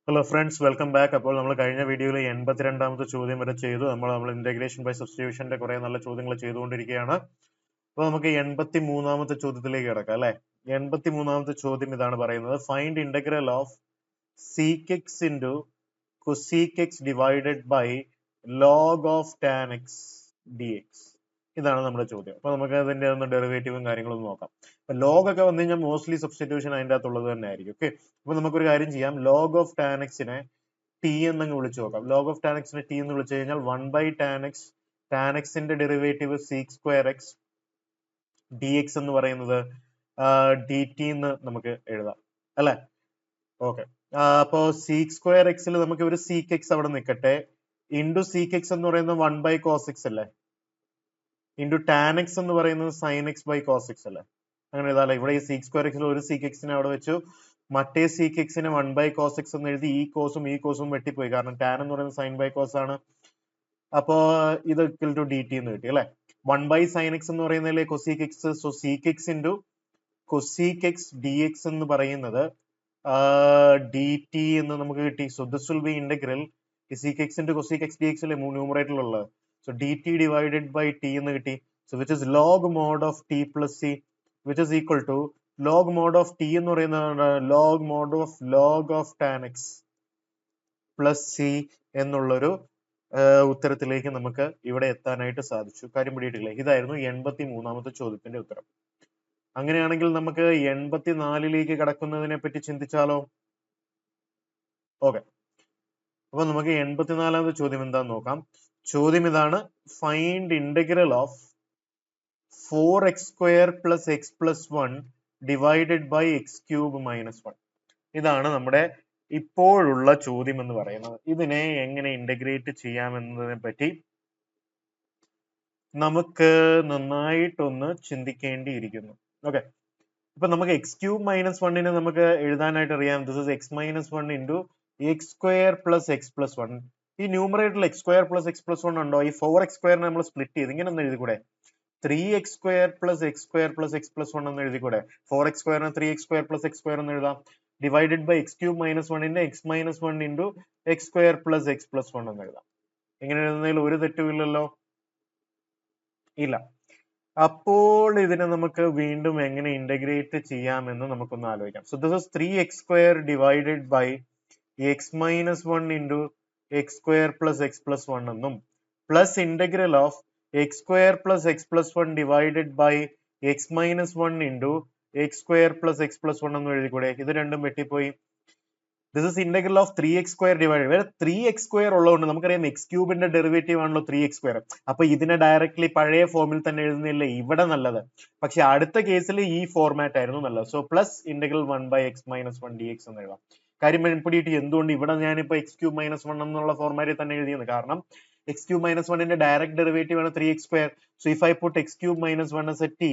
Hello friends, welcome back. അപ്പോൾ നമ്മൾ കഴിഞ്ഞ വീഡിയോയിൽ 82ാമത്തെ ചോദ്യം വരെ ചെയ്തു. നമ്മൾ ഇന്റഗ്രേഷൻ ബൈ സബ്സ്റ്റിറ്റ്യൂഷന്റെ കുറെ നല്ല ചോദ്യങ്ങൾ ചെയ്തുകൊണ്ടിരിക്കുകയാണ്. അപ്പോൾ നമുക്ക് 83ാമത്തെ ചോദ്യത്തിലേക്ക് കിടക്കാം അല്ലെ. 83ാമത്തെ ചോദ്യം ഇതാണ് പറയുന്നത്: find integral of sec x into cosec x divided by log of tan X D X. ഇതാണ് നമ്മുടെ ചോദ്യം. അപ്പൊ നമുക്ക് അതിന്റെ ഒന്ന് ഡെറിവേറ്റീവും കാര്യങ്ങളും നോക്കാം. ലോഗ് ഒക്കെ വന്നു കഴിഞ്ഞാൽ മോസ്റ്റ്ലി സബ്സ്റ്റിറ്റ്യൂഷൻ അതിന്റെ അകത്തുള്ളത് തന്നെ ആയിരിക്കും. ഓക്കെ, അപ്പൊ നമുക്കൊരു കാര്യം ചെയ്യാം. ലോഗ് ഓഫ് ടാൻ എക്സിനെ ടി എന്നങ്ങ് വിളിച്ചു നോക്കാം. ലോഗ് ഓഫ് ടാൻ എക്സിനെ ടി എന്ന് വിളിച്ചു കഴിഞ്ഞാൽ 1/tan x, ടാൻ എക്സിന്റെ derivative sec square x, D X എന്ന് പറയുന്നത് ഡി ടി എന്ന് നമുക്ക് എഴുതാം അല്ലെ. ഓക്കെ, അപ്പോ സീക് സ്ക്വയർ എക്സിൽ നമുക്ക് ഒരു സീക് എക്സ് അവിടെ നിൽക്കട്ടെ. ഇൻഡു സീക് എക്സ് എന്ന് പറയുന്നത് 1/cos x അല്ലേ, ഇൻഡു ടാൻ എക്സ് എന്ന് പറയുന്നത് sine X by cos X അല്ലേ. അങ്ങനെ എഴുതാല്ലേ. ഇവിടെ ഈ സീക് സ്ക്വയർ എക്സിൽ ഒരു സീക് എക്സിനെ അവിടെ വെച്ചു, മറ്റേ സീക് എക്സിനെ 1/cos x എന്ന് എഴുതി. ഈ കോസും വെട്ടിപ്പോയി, കാരണം ടാൻ എന്ന് പറയുന്നത് സൈൻ ബൈ കോസ് ആണ്. അപ്പോ ഇത് ഇക്വൽ ടു ഡി ടി എന്ന് കിട്ടി അല്ലെ. 1/sin x എന്ന് പറയുന്നതിലെ cosec x, so sec x into cosec x D X എന്ന് പറയുന്നത് ഡി ടി എന്ന് നമുക്ക് കിട്ടി. So this will be integral sec x into cosec x D x അല്ലേ ന്യൂമറേറ്ററിലുള്ളത്. So d T divided by t എന്ന് കിട്ടി. So which is log mod of t plus c, which is equal to log mod of t എന്ന് പറയുന്നത് log mod of tan x plus C എന്നുള്ളൊരു ഉത്തരത്തിലേക്ക് നമുക്ക് ഇവിടെ എത്താനായിട്ട് സാധിച്ചു. കാര്യം പിടിയിട്ടില്ലേ? ഇതായിരുന്നു 83ാമത്തെ ചോദ്യത്തിന്റെ ഉത്തരം. അങ്ങനെയാണെങ്കിൽ നമുക്ക് 84ലേക്ക് കടക്കുന്നതിനെ പറ്റി ചിന്തിച്ചാലോ? ഓക്കെ, അപ്പൊ നമുക്ക് 84ാമത്തെ ചോദ്യം എന്താന്ന് നോക്കാം. ചോദ്യം ഇതാണ്: find integral of 4x² plus X plus 1 divided by X cube minus 1. ഇതാണ് നമ്മുടെ ഇപ്പോഴുള്ള ചോദ്യം എന്ന് പറയുന്നത്. ഇതിനെ എങ്ങനെ ഇന്റഗ്രേറ്റ് ചെയ്യാമെന്നതിനെ പറ്റി നമുക്ക് നന്നായിട്ടൊന്ന് ചിന്തിക്കേണ്ടിയിരിക്കുന്നു. ഓക്കെ, അപ്പൊ നമുക്ക് എക്സ് ക്യൂബ് മൈനസ് 1നെ നമുക്ക് എഴുതാനായിട്ട് അറിയാം. This is X minus 1 into x square plus X plus 1. ഈ ന്യൂമറേറ്ററിൽ X square plus X plus 1 ഉണ്ടോ? ഈ 4x² നമ്മൾ സ്പ്ലിറ്റ് ചെയ്ത് ഇങ്ങനെ ഒന്ന് എഴുതിക്കൂടെ? 3x² plus X square plus X plus 1 എന്ന് എഴുതിക്കൂടെ? 4x² 3x² plus X square എന്ന് എഴുതാം. Divided by X cube minus 1ന്റെ x minus 1 into x square plus X plus 1 എന്ന് എഴുതാം. ഇങ്ങനെ എഴുതുന്നതിൽ ഒരു തെറ്റും ഇല്ലല്ലോ? ഇല്ല. അപ്പോൾ ഇതിനെ നമുക്ക് വീണ്ടും എങ്ങനെ ഇന്റഗ്രേറ്റ് ചെയ്യാമെന്ന് നമുക്കൊന്ന് ആലോചിക്കാം. So this is 3x² divided by x minus 1 into x square plus X plus 1 എന്നും plus integral of x square plus X plus 1 divided by x minus 1 into x square plus X plus 1 എന്നും എഴുതിക്കൂടെ? ഇത് രണ്ടും വെട്ടിപ്പോയി. This is integral of 3x² divided. വേറെ 3x² ഉള്ളതുകൊണ്ട് നമുക്കറിയാം X ക്യൂബിന്റെ derivative ആണല്ലോ 3x². അപ്പൊ ഇതിനെ ഡയറക്ട്ലി പഴയ ഫോമിൽ തന്നെ എഴുതുന്നില്ലേ ഇവിടെ നല്ലത്. പക്ഷെ അടുത്ത കേസിൽ ഈ ഫോർമാറ്റ് ആയിരുന്നു നല്ലത്. So plus integral 1/x-1 dx എന്ന് എഴുതാം. കാര്യം പിടിയിട്ട് എന്തുകൊണ്ട് ഇവിടെ ഞാനിപ്പോ എക്സ് ക്യൂബ് മൈനസ് 1 എന്നുള്ള ഫോർമാറ്റിൽ തന്നെ എഴുതിയത്? കാരണം എക്സ് ക്യൂബ് മൈനസ് 1ന്റെ ഡയറക്റ്റ് ഡെറിവേറ്റീവ് ആണ് 3x². So if I put X cube minus 1 as a t,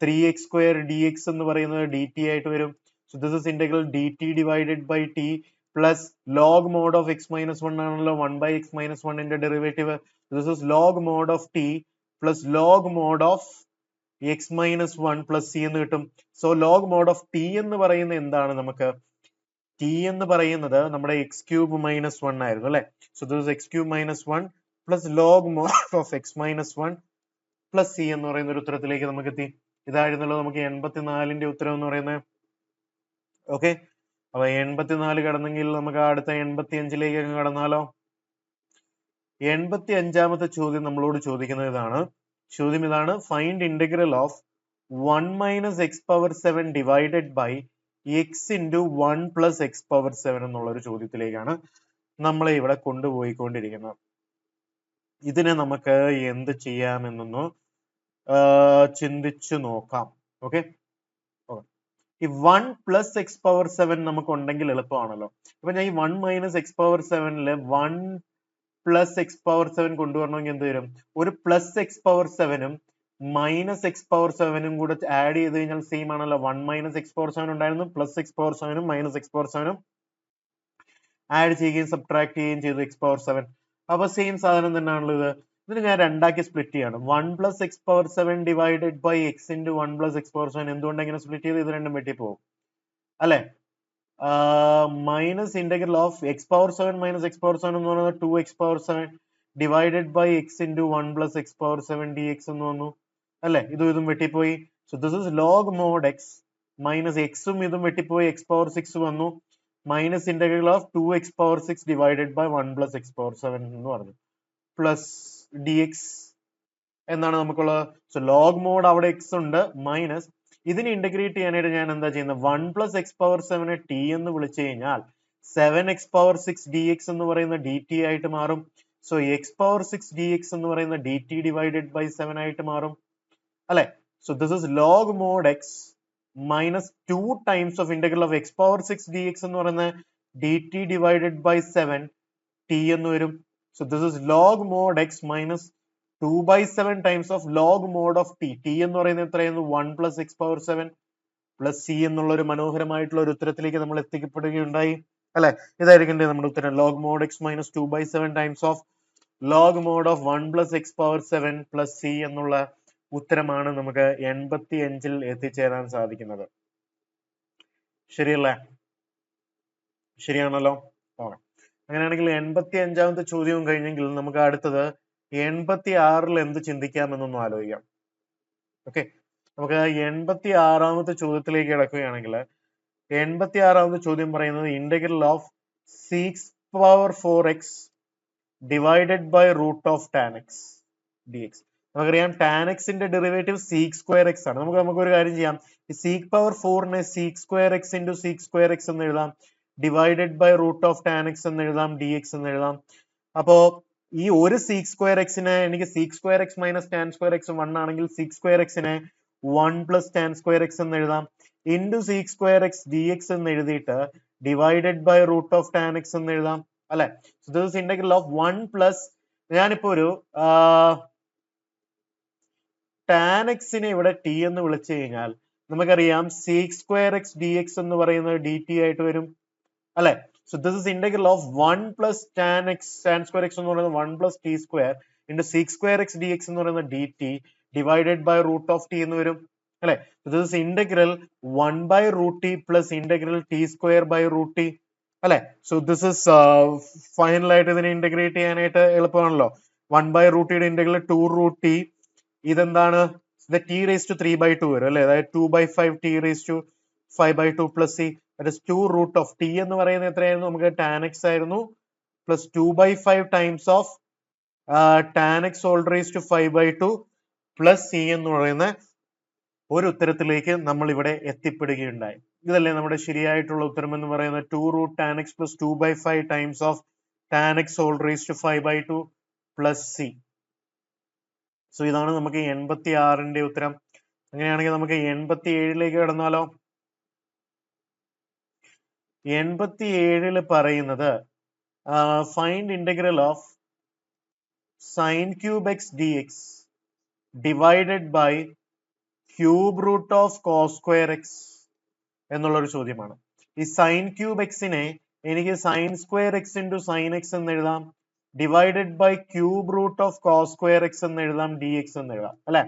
3x² dx എന്ന് പറയുന്നത് dt ആയിട്ട് വരും. So this is integral dt divided by t plus log mod of x minus 1 ആണല്ലോ 1/x minus 1 ന്റെ derivative. This is log mod of t plus log mod of x minus 1 plus c എന്ന് കിട്ടും. So log mod of t എന്ന് പറയുന്നത് എന്താണ്? നമുക്ക് t എന്ന് പറയുന്നത് നമ്മുടെ x cube minus 1 ആയിരുന്നു അല്ലെ. So this is x cube minus 1 plus log mod of x minus 1 plus c എന്ന് പറയുന്ന ഒരു ഉത്തരത്തിലേക്ക് നമുക്ക് എത്തി. ഇതായിരുന്നല്ലോ നമുക്ക് 84ന്റെ ഉത്തരം എന്ന് പറയുന്നത്. ഓക്കെ, അപ്പൊ 84 കടന്നെങ്കിൽ നമുക്ക് അടുത്ത 85ലേക്ക് കടന്നാലോ? 85ാമത്തെ ചോദ്യം നമ്മളോട് ചോദിക്കുന്നത് ഇതാണ്. ചോദ്യം ഇതാണ്: find integral of 1 minus X power 7 divided by X into 1 plus X power 7 എന്നുള്ള ഒരു ചോദ്യത്തിലേക്കാണ് നമ്മളെ ഇവിടെ കൊണ്ടുപോയിക്കൊണ്ടിരിക്കുന്നത്. ഇതിനെ നമുക്ക് എന്ത് ചെയ്യാമെന്നൊന്ന് ചിന്തിച്ചു നോക്കാം. ഓക്കെ, ഈ 1 പ്ലസ് എക്സ് പവർ 7 നമുക്ക് ഉണ്ടെങ്കിൽ എളുപ്പമാണല്ലോ. അപ്പൊ ഞാൻ ഈ 1 മൈനസ് എക്സ് പവർ 7ല് 1 പ്ലസ് എക്സ് പവർ 7 കൊണ്ടുവരണമെങ്കിൽ എന്ത് വരും? ഒരു പ്ലസ് എക്സ് പവർ 7ഉം മൈനസ് എക്സ് പവർ 7ഉം കൂടെ ആഡ് ചെയ്ത് കഴിഞ്ഞാൽ സെയിം ആണല്ലോ. 1 മൈനസ് എക്സ് പവർ 7 ഉണ്ടായിരുന്നു, പ്ലസ് എക്സ് പവർ 7ഉം മൈനസ് എക്സ് പവർ 7ഉം ആഡ് ചെയ്യുകയും സബ്ട്രാക്ട് ചെയ്യുകയും ചെയ്തു എക്സ് പവർ 7. അപ്പൊ സെയിം സാധനം തന്നെയാണല്ലോ ഇത്. ഇതിന് ഞാൻ രണ്ടാക്കി സ്പ്ലിറ്റ് ചെയ്യാണ്. 1 plus X power 7 divided by X into 1 plus X power 7. എന്തുകൊണ്ട് ഇങ്ങനെ സ്പ്ലിറ്റ് ചെയ്ത്? ഇത് രണ്ടും വെട്ടി പോകും അല്ലെ. minus integral of x power 7 minus x power 7 എന്ന് പറയുന്നത് 2x power 7 divided by x into 1 plus x power 7 dx എന്ന് വന്നു അല്ലെ ഇതും വെട്ടിപ്പോയി. so this is log mod x minus x ഉം ഇതും വെട്ടിപ്പോയി x power 6 വന്നു minus integral of 2x power 6 divided by 1 plus x power 7 എന്ന് പറഞ്ഞു plus dx എന്നാണ് നമുക്കുള്ളത്. സോ ലോഗ് മോഡ് അവിടെ എക്സ് ഉണ്ട് മൈനസ് ഇതിനെ ഇന്റഗ്രേറ്റ് ചെയ്യാനായിട്ട് ഞാൻ എന്താ ചെയ്യുന്നത് 1 പ്ലസ് എക്സ് പവർ 7 ടി എന്ന് വിളിച്ചു കഴിഞ്ഞാൽ 7x പവർ 6 ഡി എക്സ് എന്ന് പറയുന്ന ഡി ടി ആയിട്ട് മാറും. So X power 6 D X എന്ന് പറയുന്ന ഡി ടി ഡിവൈഡഡ് ബൈ 7 ആയിട്ട് മാറും അല്ലെ. So this is log mod X minus 2 times of integral of X power 6 D X എന്ന് പറയുന്ന D T divided by 7 T എന്ന് വരും. So this is log mod X minus 2/7 times of log mod of T. T എന്ന് പറയുന്നത് എത്രയായിരുന്നു 1 plus X power 7 plus C എന്നുള്ള ഒരു മനോഹരമായിട്ടുള്ള ഒരു ഉത്തരത്തിലേക്ക് നമ്മൾ എത്തിക്കപ്പെടുകയുണ്ടായി അല്ലെ. ഇതായിരിക്കും നമ്മുടെ ഉത്തരം log mod X minus 2/7 times of log mod of 1 plus X power 7 plus C എന്നുള്ള ഉത്തരമാണ് നമുക്ക് 85-ൽ എത്തിച്ചേരാൻ സാധിക്കുന്നത്. ശരിയല്ലേ? ശരിയാണല്ലോ. ഓക്കെ, അങ്ങനെയാണെങ്കിൽ 85-ാമത്തെ ചോദ്യവും കഴിഞ്ഞെങ്കിൽ നമുക്ക് അടുത്തത് 86-ൽ എന്ത് ചിന്തിക്കാമെന്നൊന്നും ആലോചിക്കാം. ഓക്കെ, നമുക്ക് 86-ാമത്തെ ചോദ്യത്തിലേക്ക് കിടക്കുകയാണെങ്കിൽ 86-ാമത്തെ ചോദ്യം പറയുന്നത് integral of 6/4x divided by root of tan X D x. നമുക്കറിയാം ടാൻ എക്സിന്റെ ഡെറിവേറ്റീവ് സീക് സ്ക്വയർ എക്സ് ആണ്. നമുക്കൊരു കാര്യം ചെയ്യാം, ഈ സീക് പവർ 4നെ sec square X into sec square X എന്ന് എഴുതാം, divided by root of tan X എന്ന് എഴുതാം, ഡി എക്സ് എന്ന് എഴുതാം. അപ്പോ ഈ ഒരു സീക് സ്ക്വയർ എക്സിനെ എനിക്ക് sec square x minus tan square x 1 ആണെങ്കിൽ സീക് സ്ക്വയർ എക്സിനെ 1 പ്ലസ് ടാൻ സ്ക്വയർ എക്സ് എന്ന് എഴുതാം, into sec square x D X എന്ന് എഴുതിയിട്ട് divided by root of tan X എന്ന് എഴുതാം അല്ലെ. So this is integral of 1 plus ഞാനിപ്പോ ഒരു ടാൻ എക്സിനെ ഇവിടെ ടി എന്ന് വിളിച്ചു കഴിഞ്ഞാൽ നമുക്കറിയാം seek square x D X എന്ന് പറയുന്നത് ഡി ടി ആയിട്ട് വരും അല്ലെ. So this is integral of 1 plus tan x tan square x എന്ന് പറയുന്നത് 1 plus t square into sec square x dx എന്ന് പറയുന്നത് dt divided by root of t എന്ന് വരും അല്ലെ. So this is integral 1 by root t plus integral t square by root t അല്ലെ. So this is final ആയിട്ട് ഇതിനെ integrate ചെയ്യാനായിട്ട് എളുപ്പമാണല്ലോ. 1 by root t യുടെ ഇന്റഗ്രൽ 2 root t, ഇതെന്താണ് t raised to 3/2 വരും അല്ലെ. അതായത് 2/5 t raised to 5/2 plus c, that is 2 root of t എന്ന് പറയുന്നത് എത്രയായിരുന്നു നമുക്ക് tan x ആയിരുന്നു, plus 2/5 times of tan x all raised to 5/2 plus c എന്ന് പറയുന്ന ഒരു ഉത്തരത്തിലേക്ക് നമ്മൾ ഇവിടെ എത്തിപ്പെടുകയുണ്ടായി. ഇതല്ലേ നമ്മുടെ ശരിയായിട്ടുള്ള ഉത്തരം എന്ന് പറയുന്നത് 2 root tan x plus 2/5 times of tan x all raised to 5/2 plus c. So ഇതാണ് നമുക്ക് 86-ന്റെ ഉത്തരം. അങ്ങനെയാണെങ്കിൽ നമുക്ക് 87-ലേക്ക് കടന്നാലോ. 87-ല് പറയുന്നത് find integral of sine cube X D X divided by cube root of cos square X എന്നുള്ളൊരു ചോദ്യമാണ്. ഈ സൈൻ ക്യൂബ് എക്സിനെ എനിക്ക് sine square X into sine X എന്ന് എഴുതാം, divided by cube root of cos square X എന്ന് എഴുതാം, D X എന്ന് എഴുതാം അല്ലെ.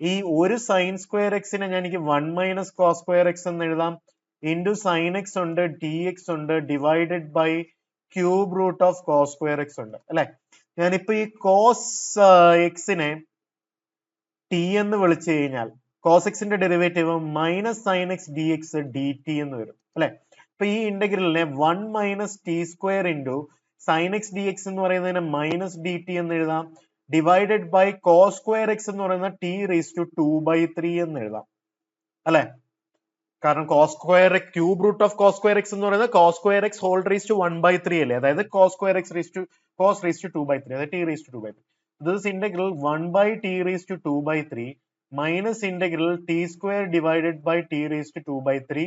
ഈ ഒരു സൈൻ സ്ക്വയർ എക്സിനെ ഞാൻ എനിക്ക് 1 മൈനസ് കോസ് സ്ക്വയർ എക്സ് എന്ന് എഴുതാം, ഇൻറ്റു സൈൻ എക്സ് ഉണ്ട്, ഡി എക്സ് ഉണ്ട്, divided by cube root of cos square X ഉണ്ട് അല്ലെ. ഞാനിപ്പോ ഈ കോസ് എക്സിനെ ടി എന്ന് വിളിച്ചു കഴിഞ്ഞാൽ കോസ് എക്സിന്റെ derivative minus sine X D X D T എന്ന് വരും അല്ലെ. അപ്പൊ ഈ ഇന്റഗ്രലിനെ 1 minus T square into sine X D X എന്ന് പറയുന്നതിനെ മൈനസ് ഡി ടി എന്ന് എഴുതാം, divided by cos square X എന്ന് പറയുന്ന ടി റേസ് ടു 2/3 എന്ന് എഴുതാം അല്ലെ. കാരണം cos square cube root of cos square X എന്ന് പറയുന്നത് cos square X whole raise to 1/3 അല്ലേ. അതായത് cos square X raise to cos raise to 2/3, അതായത് T raise to 2/3. This integral 1/t raise to 2/3 minus integral T square divided by T raise to 2/3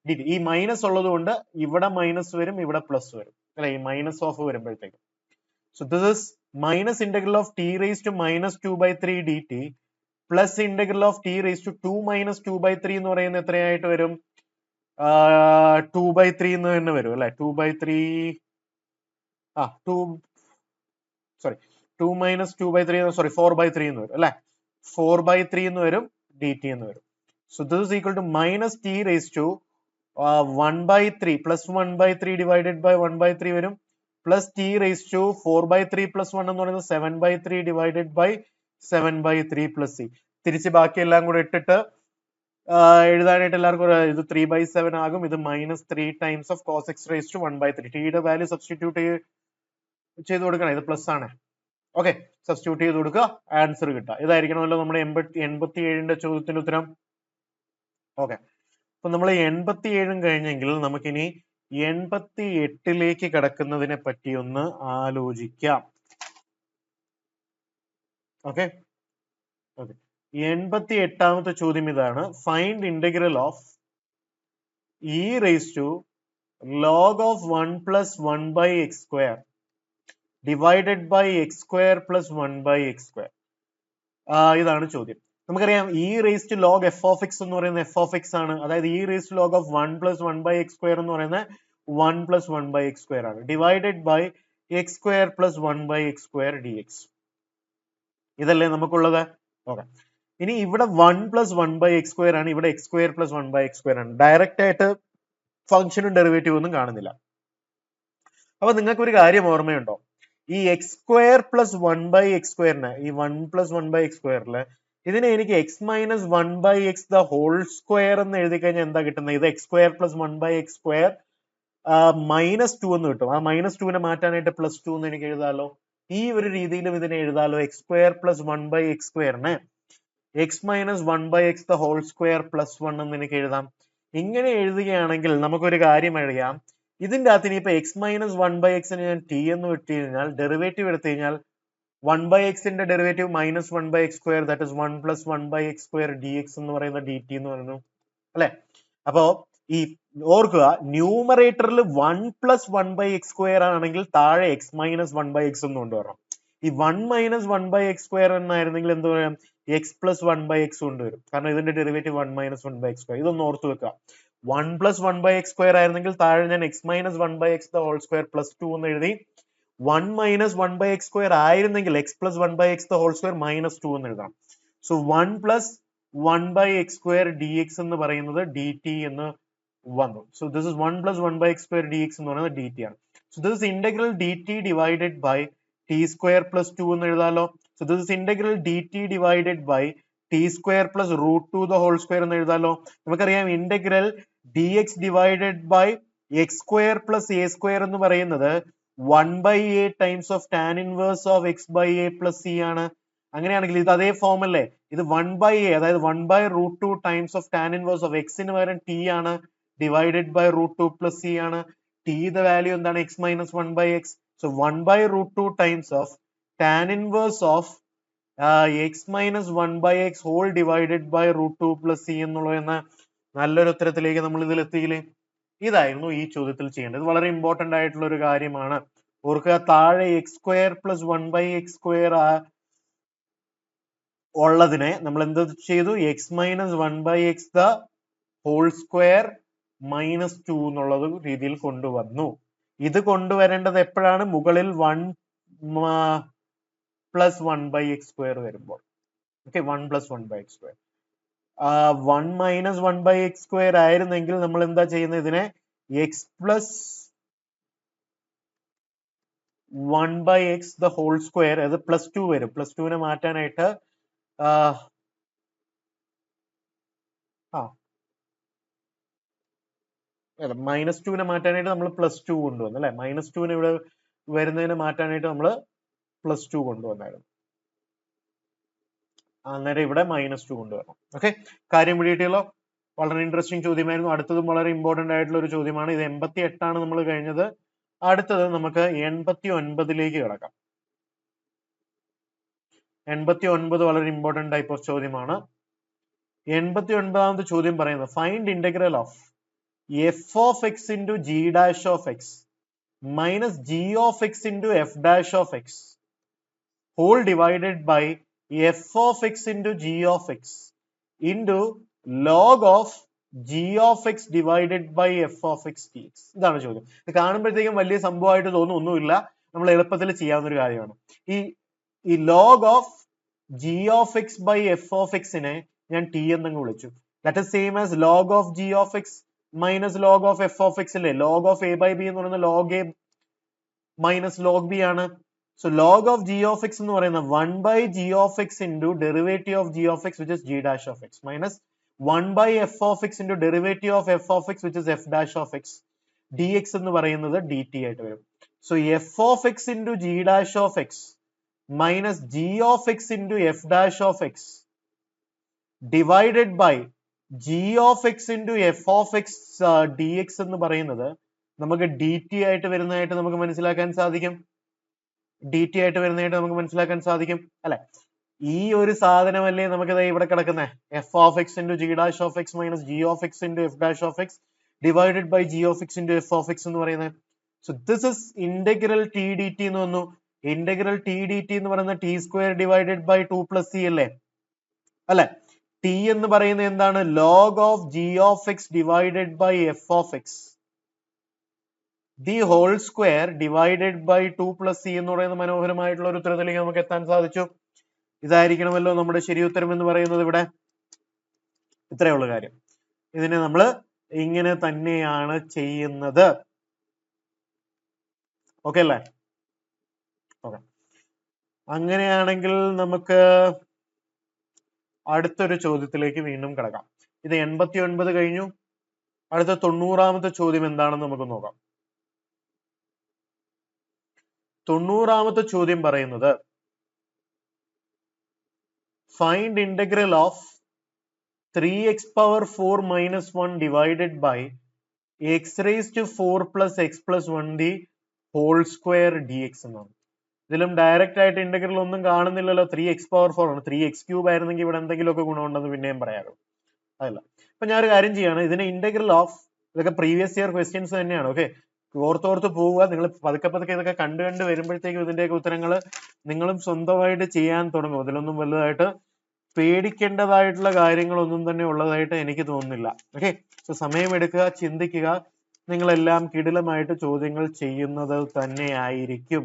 dt. ഈ minus ഉള്ളത് കൊണ്ട് ഇവിടെ minus വരും, ഇവിടെ plus വരും അല്ലെ, ഈ മൈനസ് ഓഫ് വരുമ്പോഴത്തേക്കും. So this is minus integral of T raise to minus 2/3 dt plus integral of T raise to 2 minus 2/3 എന്ന് പറയുന്നത് എത്രയായിട്ട് വരും, 2/3 എന്ന് തന്നെ വരും അല്ലെ. 2 മൈനസ് 2/3 സോറി 4/3 എന്ന് വരും അല്ലെ. 4/3 എന്ന് വരും, dt എന്ന് വരും. So this is equal to minus T raise to 1/3 plus 1/3 divided by 1/3 വരും, plus T raise to 4/3 plus 1 എന്ന് പറയുന്നത് 7/3 ഡിവൈഡഡ് ബൈ 7/3 പ്ലസ് സി. തിരിച്ച് ബാക്കിയെല്ലാം കൂടെ ഇട്ടിട്ട് എഴുതാനായിട്ട് എല്ലാവർക്കും ഇത് 3/7 ആകും. ഇത് -3 times of cos X raise to 1/3. ടിയുടെ വാല്യൂ സബ്സ്റ്റിറ്റ്യൂട്ട് ചെയ്ത് കൊടുക്കണം. ഇത് പ്ലസ് ആണ്. ഓക്കെ, സബ്സ്റ്റിറ്റ്യൂട്ട് ചെയ്ത് കൊടുക്കുക, ആൻസർ കിട്ടുക. ഇതായിരിക്കണമല്ലോ നമ്മുടെ 87ന്റെ ചോദ്യത്തിന്റെ ഉത്തരം. ഓക്കെ, അപ്പൊ നമ്മൾ 87 കഴിഞ്ഞെങ്കിൽ നമുക്കിനി 88ലേക്ക് കടക്കുന്നതിനെ പറ്റി ഒന്ന് ആലോചിക്കാം. ഓക്കെ ഓക്കെ 88ാമത്തെ ചോദ്യം ഇതാണ്. Find integral of E raise to log of 1 plus 1 by x square divided by x square plus 1 by x square. ഇതാണ് ചോദ്യം. നമുക്കറിയാം E raise to log F of X എന്ന് പറയുന്നത് എഫ് ഓഫ് എക്സ് ആണ്. അതായത് E raise to log of 1 plus 1 by x square എന്ന് പറയുന്നത് 1 plus 1 by x square ആണ്. Divided by X square plus 1 by x square dx. ഇതല്ലേ നമുക്കുള്ളത്. Okay, ഇനി ഇവിടെ 1 plus 1 by x square ആണ്, ഇവിടെ X square plus 1 by x square ആണ്. ഡയറക്റ്റ് ആയിട്ട് ഫംഗ്ഷനും ഡെറിവേറ്റീവ് ഒന്നും കാണുന്നില്ല. അപ്പൊ നിങ്ങൾക്ക് ഒരു കാര്യം ഓർമ്മയുണ്ടോ? ഈ X square plus 1 by x square ഈ 1 plus 1 by x square ഇതിനെ എനിക്ക് X minus 1 by x the whole square എന്ന് എഴുതി കഴിഞ്ഞാൽ എന്താ കിട്ടുന്നത്? ഇത് X square plus 1 by x square -2 എന്ന് കിട്ടും. ആ -2നെ മാറ്റാനായിട്ട് +2 എന്ന് എനിക്ക് എഴുതാലോ. ഈ ഒരു രീതിയിലും ഇതിനെ എഴുതാലോ. X square plus 1 by x square x minus 1 by x the whole square plus 1 എന്ന് എനിക്ക് എഴുതാം. ഇങ്ങനെ എഴുതുകയാണെങ്കിൽ നമുക്കൊരു കാര്യം അറിയാം. ഇതിന്റെ അകത്ത് ഇനിയിപ്പോ എക്സ് മൈനസ് 1 by x ഞാൻ ടി എന്ന് വിട്ട് കഴിഞ്ഞാൽ ഡെറിവേറ്റീവ് എടുത്തു കഴിഞ്ഞാൽ 1 by x ന്റെ derivative -1 by x square, that is 1 plus 1 by x square dx എന്ന് പറയുന്ന dt എന്ന് പറയുന്നു അല്ലെ. അപ്പോ ഈ ഓർക്കുക, ന്യൂമറേറ്ററിൽ 1 plus 1 by x square ആണെങ്കിൽ താഴെ x minus 1 by x എന്ന് കൊണ്ടുവരണം. ഈ 1 minus 1 by x square എന്നായിരുന്നെങ്കിൽ എന്ത് പറയാം? x plus 1 by x കൊണ്ടുവരും. കാരണം ഇതിന്റെ derivative 1 minus 1 by x square. ഇതൊന്ന് ഓർത്ത് വെക്കുക. 1 plus 1 by x square ആയിരുന്നെങ്കിൽ താഴെ ഞാൻ x minus 1 by x the whole square plus 2 എന്ന് എഴുതി. 1 minus 1 by x square ആയിരുന്നെങ്കിൽ x plus 1 by x the whole square minus 2 എന്ന് എഴുതാം. So 1 plus 1 by x square dx എന്ന് പറയുന്നത് dt എന്ന് വന്നു. So this is 1 plus 1 by x square dx എന്ന് പറയുന്നത് dt ആണ്. So this is integral dt divided by t square plus 2 എന്ന് എഴുതാലോ. So this is integral dt divided by t square plus root 2 the whole square എന്ന് എഴുതാലോ. നമുക്കറിയാം integral dx divided by x square plus a square എന്ന് പറയുന്നത് 1 by a times of tan inverse of x by a plus c ആണ്. അങ്ങനെയാണെങ്കിൽ ഇത് അതേ form അല്ലേ? ഇത് 1 by a, അതായത് 1 by root 2 times of tan inverse of x ന് പകരം t ആണ്, divided by root 2 plus c ആണ്. t the value എന്താണ്? x minus 1 by x. So 1 by root 2 times of tan inverse of x minus 1 by x whole divided by root 2 plus c എന്നുള്ള നല്ലൊരു ഉത്തരത്തിലേക്ക് നമ്മൾ ഇതിൽ എത്തിയില്ലേ? ഇതായിരുന്നു ഈ ചോദ്യത്തിൽ ചെയ്യേണ്ടത്. ഇത് വളരെ ഇമ്പോർട്ടന്റ് ആയിട്ടുള്ള ഒരു കാര്യമാണ്. ഓർക്കുക, താഴെ X square plus 1 by x square ഉള്ളതിനെ നമ്മൾ എന്ത് ചെയ്തു? X minus 1 by x the whole square -2 എന്നുള്ളത് രീതിയിൽ കൊണ്ടുവന്നു. ഇത് കൊണ്ടുവരേണ്ടത് എപ്പോഴാണ്? മുകളിൽ 1 plus 1 by x square വരുമ്പോൾ. Okay, 1 plus 1 by x square. 1 minus 1 by x square ആയിരുന്നെങ്കിൽ നമ്മൾ എന്താ ചെയ്യുന്നത്? ഇതിനെ x plus 1 by x the whole square, അത് +2 വരും. +2നെ മാറ്റാനായിട്ട് -2നെ മാറ്റാനായിട്ട് നമ്മൾ +2 കൊണ്ടുവന്നു അല്ലെ. -2നെ ഇവിടെ വരുന്നതിനെ മാറ്റാനായിട്ട് നമ്മൾ +2 കൊണ്ടുവന്നായിരുന്നു. അന്നേരം ഇവിടെ -2 കൊണ്ടുവരണം. ഓക്കെ, കാര്യം പിടികിട്ടിയല്ലോ. വളരെ ഇൻട്രസ്റ്റിംഗ് ചോദ്യമായിരുന്നു. അടുത്തതും വളരെ ഇമ്പോർട്ടന്റ് ആയിട്ടുള്ള ഒരു ചോദ്യമാണ്. ഇത് 88 നമ്മൾ കഴിഞ്ഞത്. അടുത്തത് നമുക്ക് 89ലേക്ക് കിടക്കാം. 89 വളരെ ഇമ്പോർട്ടന്റ് ടൈപ്പ് ഓഫ് ചോദ്യമാണ്. 89ാമത്തെ ചോദ്യം പറയുന്നത് find integral of F of X into G dash of X minus G of X into F dash of X whole divided by F of X into G of X into log of G of X divided by F of X D X. ഇതാണ് ചോദ്യം. ഇത് കാണുമ്പോഴത്തേക്കും വലിയ സംഭവമായിട്ട് തോന്നും, ഒന്നുമില്ല, നമ്മൾ എളുപ്പത്തിൽ ചെയ്യാവുന്ന ഒരു കാര്യമാണ്. ഈ log of G of x by F of എക്സിനെ ഞാൻ ടി എന്നങ്ങ് വിളിച്ചു. That is same as log of G of X minus log of F of x അല്ലേ? Log of a by b എന്ന് പറയുന്നത് log a minus log b ആണ്. So log of G of X എന്ന് പറയുന്നത് 1 by G of X into derivative of G of X which is g dash of X minus 1 by F of X into derivative of F of X which is F dash of X D X എന്ന് പറയുന്നത് D T ആയിട്ട് വരും. So F of X into G dash of X minus G of X into F dash of X divided by G of X into F of X D X എന്ന് പറയുന്നത് നമുക്ക് D T ആയിട്ട് വരുന്നതായിട്ട് നമുക്ക് മനസ്സിലാക്കാൻ സാധിക്കും. D T ആയിട്ട് വരുന്നതായിട്ട് നമുക്ക് മനസ്സിലാക്കാൻ സാധിക്കും അല്ലെ? ഈ ഒരു സാധനമല്ലേ നമുക്ക് ഇവിടെ കിടക്കുന്നത്, F of X into G dash of X minus G of X into F dash of X divided by G of X into F of X എന്ന് പറയുന്നത്. So this is integral T D T എന്ന് വന്നു. Integral T D T എന്ന് പറയുന്നത് T square divided by 2 plus C അല്ലേ? അല്ലെ? T എന്ന് പറയുന്നത് എന്താണ്? Log of G of X divided by F of X the whole square divided by 2 plus C എന്ന് പറയുന്ന മനോഹരമായിട്ടുള്ള ഒരു ഉത്തരത്തിലേക്ക് നമുക്ക് എത്താൻ സാധിച്ചു. ഇതായിരിക്കണമല്ലോ നമ്മുടെ ശരി ഉത്തരം എന്ന് പറയുന്നത്. ഇവിടെ ഇത്രയുള്ള കാര്യം. ഇതിനെ നമ്മൾ ഇങ്ങനെ തന്നെയാണ് ചെയ്യുന്നത്. ഓക്കെ അല്ലേ? ഓക്കെ. അങ്ങനെയാണെങ്കിൽ നമുക്ക് അടുത്തൊരു ചോദ്യത്തിലേക്ക് വീണ്ടും കിടക്കാം. ഇത് 89 കഴിഞ്ഞു. അടുത്ത 90ാമത്തെ ചോദ്യം എന്താണെന്ന് നമുക്ക് നോക്കാം. 90ാമത്തെ ചോദ്യം പറയുന്നത് find integral is 3x power 4 minus 1 divided by x raised to 4 plus x plus 1 the whole square dx എന്നാണ്. ഇതിലും ഡയറക്റ്റ് ആയിട്ട് ഇന്റഗ്രൽ ഒന്നും കാണുന്നില്ലല്ലോ. 3x power 4 ആണ്. 3x cube ആയിരുന്നെങ്കിൽ ഇവിടെ എന്തെങ്കിലുമൊക്കെ ഗുണമുണ്ടെന്ന് പിന്നെയും പറയാറ്. അതല്ല. അപ്പൊ ഞാനൊരു കാര്യം ചെയ്യാണ്. ഇതിന് ഇന്റഗ്രൽ ഓഫ്, ഇതൊക്കെ പ്രീവിയസ് ഇയർ ക്വസ്റ്റ്യൻസ് തന്നെയാണ്. ഓക്കെ, ഓർത്തോർത്ത് പോവുക. നിങ്ങൾ പതുക്കെ പതുക്കെ ഇതൊക്കെ കണ്ടു വരുമ്പോഴത്തേക്കും ഇതിന്റെയൊക്കെ ഉത്തരങ്ങൾ നിങ്ങളും സ്വന്തമായിട്ട് ചെയ്യാൻ തുടങ്ങും. അതിലൊന്നും വലുതായിട്ട് പേടിക്കേണ്ടതായിട്ടുള്ള കാര്യങ്ങളൊന്നും തന്നെ ഉള്ളതായിട്ട് എനിക്ക് തോന്നുന്നില്ല. ഓക്കെ, സോ സമയമെടുക്കുക, ചിന്തിക്കുക. നിങ്ങളെല്ലാം കിടിലമായിട്ട് ചോദ്യങ്ങൾ ചെയ്യുന്നത് തന്നെയായിരിക്കും.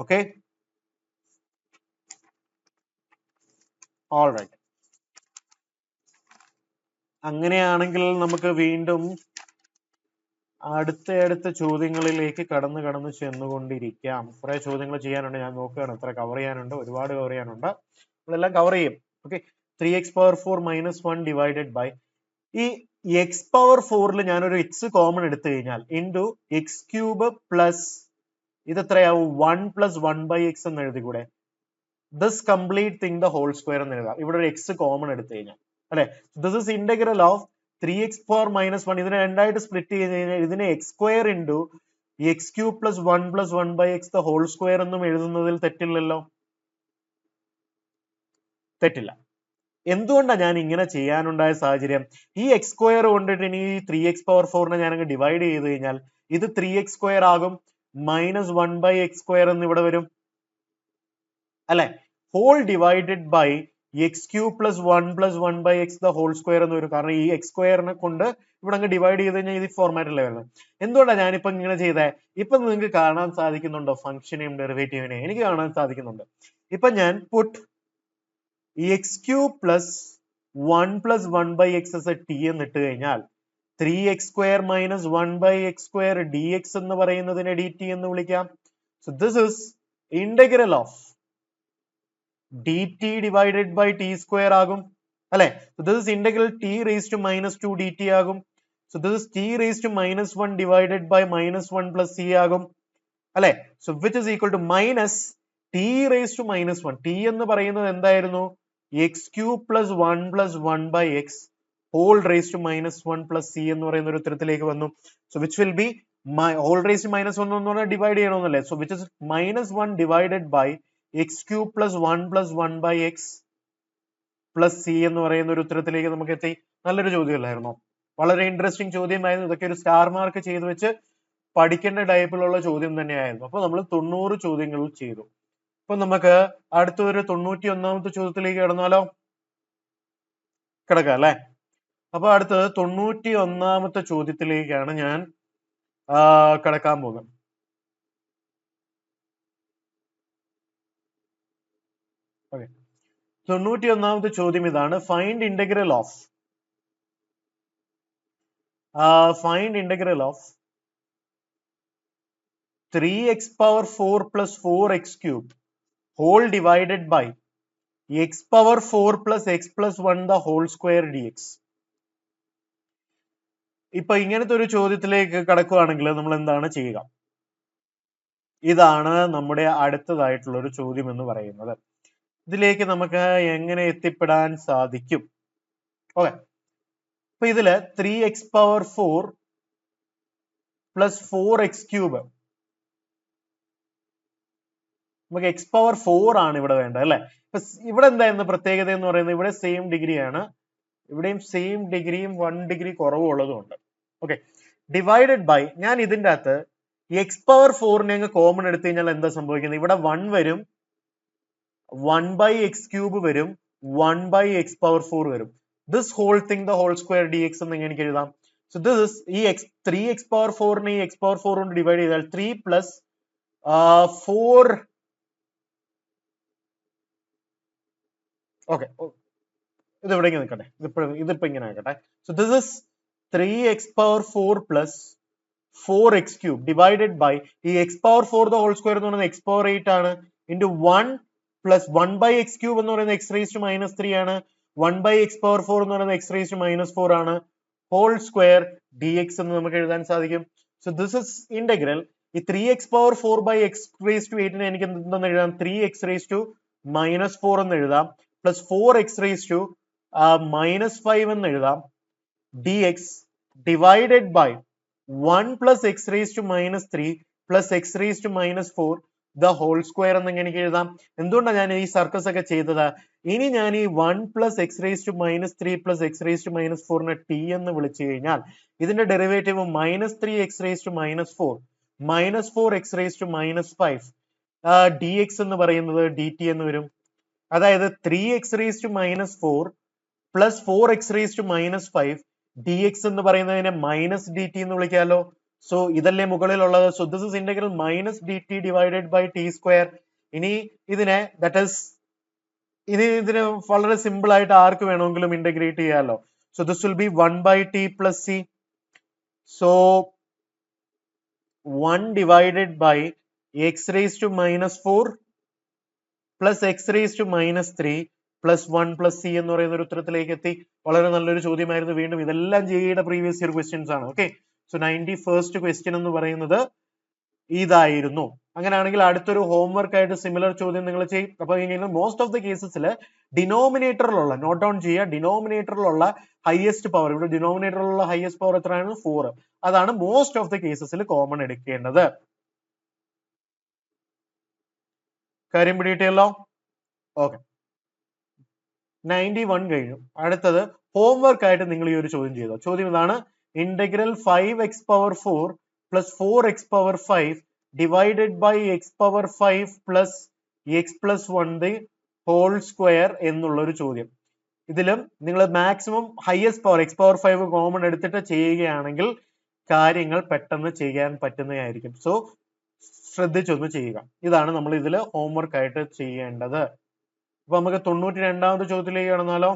Okay, all right. അങ്ങനെയാണെങ്കിൽ നമുക്ക് വീണ്ടും അടുത്ത ചോദ്യങ്ങളിലേക്ക് കടന്ന് ചെന്നുകൊണ്ടിരിക്കാം. കുറെ ചോദ്യങ്ങൾ ചെയ്യാനുണ്ട്. ഞാൻ നോക്കുകയാണ് എത്ര കവർ ചെയ്യാനുണ്ട്. ഒരുപാട് കവർ ചെയ്യാനുണ്ട്. നമ്മളെല്ലാം കവർ ചെയ്യും. Okay, 3x power 4 minus 1 divided by ഈ x power 4ൽ ഞാനൊരു x കോമൺ എടുത്തു കഴിഞ്ഞാൽ ഇൻറ്റു എക്സ് ക്യൂബ് പ്ലസ് ഇത് എത്രയാവും 1 plus 1 by x എന്ന് എഴുതിക്കൂടെ? This complete thing the whole square എന്ന് എഴുതാം. ഇവിടെ ഒരു x കോമൺ എടുത്തു കഴിഞ്ഞാൽ അല്ലെ? ദിസ് is integral is 3x power minus 1. ഇതിനെ രണ്ടായിട്ട് സ്പ്ലിറ്റ് ചെയ്ത് കഴിഞ്ഞാൽ ഇതിനെ x square into X cube plus 1 plus 1 by x the whole square എന്നും എഴുതുന്നതിൽ തെറ്റില്ലല്ലോ. തെറ്റില്ല. എന്തുകൊണ്ടാണ് ഞാൻ ഇങ്ങനെ ചെയ്യാനുണ്ടായ സാഹചര്യം? ഈ എക്സ് സ്ക്വയർ കൊണ്ടിട്ട് ഇനി 3x power 4നെ ഞാൻ അങ്ങ് ഡിവൈഡ് ചെയ്ത് കഴിഞ്ഞാൽ ഇത് 3x സ്ക്വയർ ആകും, മൈനസ് 1 by x സ്ക്വയർ എന്ന് ഇവിടെ വരും അല്ലെ? Whole divided by X cube plus 1 plus 1 by x the whole square എന്ന് വരും. കാരണം ഈ എക്സ് സ്ക്വയറിനെ കൊണ്ട് ഇവിടെ അങ്ങ് ഡിവൈഡ് ചെയ്ത് കഴിഞ്ഞാൽ ഇത് ഫോർമാറ്റിലേ വരുന്നത്. എന്തുകൊണ്ടാണ് ഞാനിപ്പോ ഇങ്ങനെ ചെയ്തേ? ഇപ്പൊ നിങ്ങൾക്ക് കാണാൻ സാധിക്കുന്നുണ്ടോ ഫംഗ്ഷനെയും ഡെറിവേറ്റീവിനെയും? എനിക്ക് കാണാൻ സാധിക്കുന്നുണ്ട്. ഇപ്പൊ ഞാൻ put X cube plus 1 plus 1 by x as a t എന്ന് ഇട്ട് കഴിഞ്ഞാൽ 3x square minus 1 by x സ്ക്വയർ dx എന്ന് പറയുന്നതിനെ dt എന്ന് വിളിക്കാം. So this is integral of dt divided by t square ആകും അല്ലെ? So this is integral t raised to minus 2 dt ആകും. So this is t raised to minus 1 divided by minus 1 plus c ആകും അല്ലെ? So which is equal to minus t raised to minus 1. t എന്ന് പറയുന്നത് എന്തായിരുന്നു? X cube plus 1 plus 1 by x whole raise to minus 1 plus c എന്ന് പറയുന്ന ഒരു ഉത്തരത്തിലേക്ക് വന്നു. So which will be whole raise to minus 1 എന്ന് പറഞ്ഞാൽ ഡിവൈഡ് ചെയ്യണമെന്നല്ലേ? So which is minus 1 divided by X cube plus 1 plus 1 by x plus c എന്ന് പറയുന്ന ഒരു ഉത്തരത്തിലേക്ക് നമുക്ക് എത്തി. നല്ലൊരു ചോദ്യമല്ലായിരുന്നോ? വളരെ ഇൻട്രസ്റ്റിംഗ് ചോദ്യമായിരുന്നു. ഇതൊക്കെ ഒരു സ്റ്റാർ മാർക്ക് ചെയ്ത് വെച്ച് പഠിക്കേണ്ട ടൈപ്പിലുള്ള ചോദ്യം തന്നെയായിരുന്നു. അപ്പൊ നമ്മൾ 90 ചോദ്യങ്ങൾ ചെയ്തു. അപ്പൊ നമുക്ക് അടുത്തൊരു 91ാമത്തെ ചോദ്യത്തിലേക്ക് കിടന്നാലോ? കിടക്കാം അല്ലെ? അപ്പൊ അടുത്തത് 91ാമത്തെ ചോദ്യത്തിലേക്കാണ് ഞാൻ കിടക്കാൻ പോകുന്നത്. ഓക്കെ, 91ാമത്തെ ചോദ്യം ഇതാണ്. Find integral of find integral of 3x power 4 plus 4x cube whole divided by x power 4 plus x plus 1 the whole square dx. ഇപ്പൊ ഇങ്ങനത്തെ ഒരു ചോദ്യത്തിലേക്ക് കടക്കുകയാണെങ്കിൽ നമ്മൾ എന്താണ് ചെയ്യുക? ഇതാണ് നമ്മുടെ അടുത്തതായിട്ടുള്ള ഒരു ചോദ്യം എന്ന് പറയുന്നത്. ഇതിലേക്ക് നമുക്ക് എങ്ങനെ എത്തിപ്പെടാൻ സാധിക്കും? ഓക്കെ, അപ്പൊ ഇതില് 3x power 4 plus 4x cube, നമുക്ക് x പവർ 4 ആണ് ഇവിടെ വേണ്ടത് അല്ലെ. ഇപ്പൊ ഇവിടെ എന്തായിരുന്നു പ്രത്യേകത എന്ന് പറയുന്നത്? ഇവിടെ സെയിം ഡിഗ്രിയാണ്, ഇവിടെയും സെയിം ഡിഗ്രിയും 1 ഡിഗ്രി കുറവുള്ളതും ഉണ്ട്. ഓക്കെ, ഡിവൈഡഡ് ബൈ, ഞാൻ ഇതിന്റെ അകത്ത് എക്സ് പവർ 4നെ അങ്ങ് കോമൺ എടുത്തു കഴിഞ്ഞാൽ എന്താ സംഭവിക്കുന്നത്? ഇവിടെ 1 വരും, 1 ബൈ എക്സ് ക്യൂബ് വരും, 1 ബൈ എക്സ് പവർ 4 വരും. This whole thing the whole square d X എന്ന് എനിക്ക് എഴുതാം. സോ ദിസ് ഇസ് ഈ 3x പവർ 4നെ ഈ എക്സ് പവർ 4 കൊണ്ട് ഡിവൈഡ് ചെയ്താൽ 3 പ്ലസ് 4. ഓക്കെ, ഇത് ഇവിടെ നിൽക്കട്ടെ, ഇതിപ്പോ ഇങ്ങനെ ആക്കട്ടെ. So this is 3x power 4 plus 4x cube divided by ഈ x power 4 the whole square എന്ന് പറയുന്നത് x power 8 ആണ്, into 1 plus 1 by x cube എന്ന് പറയുന്നത് x raised to minus 3 ആണ്, 1 by x power 4 എന്ന് പറയുന്നത് x raised to minus 4 ആണ്, whole square dx എന്ന് നമുക്ക് എഴുതാൻ സാധിക്കും. So this is integral. ഈ 3x power 4 by x raised to 8 നെ എനിക്ക് എന്തെന്ന് എഴുതാം? 3x raised to minus 4 എന്ന് എഴുതാം, plus 4x raised to minus 5 എന്ന് എഴുതാം, dx divided by 1 plus x raised to minus 3 plus x raised to minus 4 the whole square എന്ന് എനിക്ക് എഴുതാം. എന്തുകൊണ്ടാണ് ഞാൻ ഈ സർക്കസ് ഒക്കെ ചെയ്തത്? ഇനി ഞാൻ ഈ 1 plus x raised to minus 3 plus x raised to minus 4 നെ t എന്ന് വിളിച്ചു കഴിഞ്ഞാൽ ഇതിന്റെ derivative minus 3x raised to minus 4 minus 4x raised to minus 5 dx എന്ന് പറയുന്നത് dt എന്ന് വരും. അതായത് 3x raised to minus 4 plus 4x raised to minus 5 dx എന്ന് പറയുന്നതിനെ മൈനസ് ഡി ടി എന്ന് വിളിക്കാമല്ലോ. സോ ഇതല്ലേ മുകളിലുള്ളത്. So this is integral minus D T divided by t square. ഇനി ഇതിനെ ഇതിന് വളരെ സിമ്പിൾ ആയിട്ട് ആർക്ക് വേണമെങ്കിലും ഇന്റഗ്രേറ്റ് ചെയ്യാമല്ലോ. So this will be 1 by t plus c. So 1 divided by x raise to minus 4 plus x raise to minus 3 plus 1 plus C എന്ന് പറയുന്ന ഒരു ഉത്തരത്തിലേക്ക് എത്തി. വളരെ നല്ലൊരു ചോദ്യമായിരുന്നു. വീണ്ടും ഇതെല്ലാം ജിയുടെ പ്രീവിയസ് ഇയർ ക്വസ്റ്റ്യൻസ് ആണ്. ഓക്കെ, സോ 91st ക്വസ്റ്റ്യൻ എന്ന് പറയുന്നത് ഇതായിരുന്നു. അങ്ങനെയാണെങ്കിൽ അടുത്തൊരു ഹോംവർക്ക് ആയിട്ട് സിമിലർ ചോദ്യം നിങ്ങൾ ചെയ്യും. അപ്പൊ ഇങ്ങനെ മോസ്റ്റ് ഓഫ് ദ കേസസിൽ ഡിനോമിനേറ്ററിലുള്ള, നോട്ട് ഡൗൺ ചെയ്യുക, ഡിനോമിനേറ്ററിലുള്ള ഹയസ്റ്റ് പവർ, ഇവിടെ ഡിനോമിനേറ്ററിലുള്ള ഹയസ്റ്റ് പവർ എത്രയാണ്? 4. അതാണ് മോസ്റ്റ് ഓഫ് ദ കേസസിൽ കോമൺ എടുക്കേണ്ടത്. കാര്യം പിടിയിട്ടല്ലോ. ഓക്കെ, 91 കഴിഞ്ഞു. അടുത്തത് ഹോംവർക്ക് ആയിട്ട് നിങ്ങൾ ഈ ഒരു ചോദ്യം ചെയ്തോ. ചോദ്യം ഇതാണ്: integral 5x power 4 plus 4x power 5 divided by x power 5 plus x plus 1 the whole square എന്നുള്ള ഒരു ചോദ്യം. ഇതിലും നിങ്ങൾ maximum highest power x power 5 common എടുത്തിട്ട് ചെയ്യുകയാണെങ്കിൽ കാര്യങ്ങൾ പെട്ടെന്ന് ചെയ്യാൻ പറ്റുന്നതായിരിക്കും. സോ ശ്രദ്ധിച്ചൊന്ന് ചെയ്യുക. ഇതാണ് നമ്മൾ ഇതിൽ ഹോംവർക്ക് ആയിട്ട് ചെയ്യേണ്ടത്. അപ്പൊ നമുക്ക് 92ാമത്തെ ചോദ്യത്തിലേക്ക് കടന്നാലോ.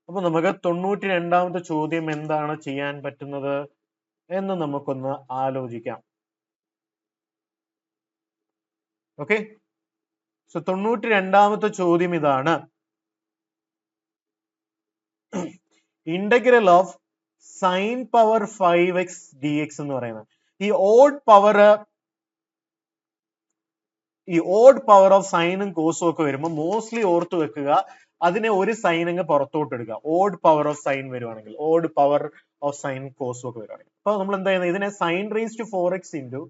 അപ്പൊ നമുക്ക് 92ാമത്തെ ചോദ്യം എന്താണ് ചെയ്യാൻ പറ്റുന്നത് എന്ന് നമുക്കൊന്ന് ആലോചിക്കാം. ഓക്കെ, സോ 92ാമത്തെ ചോദ്യം ഇതാണ്: integral of sign power 5x dx എന്ന് പറയുന്നത്. ഈ ഓഡ് പവർ ഓഫ് സൈനും കോസും ഒക്കെ വരുമ്പോൾ മോസ്റ്റ്ലി ഓർത്ത് വെക്കുക, അതിനെ ഒരു സൈൻ അങ്ങ് പുറത്തോട്ട് എടുക്കുക. ഓഡ് പവർ ഓഫ് സൈൻ വരുവാണെങ്കിൽ, ഓഡ് പവർ ഓഫ് സൈൻ കോസും ഒക്കെ വരുവാണെങ്കിൽ, അപ്പൊ നമ്മൾ എന്താ ചെയ്യുന്നത്? ഇതിനെ sine raise to 4x into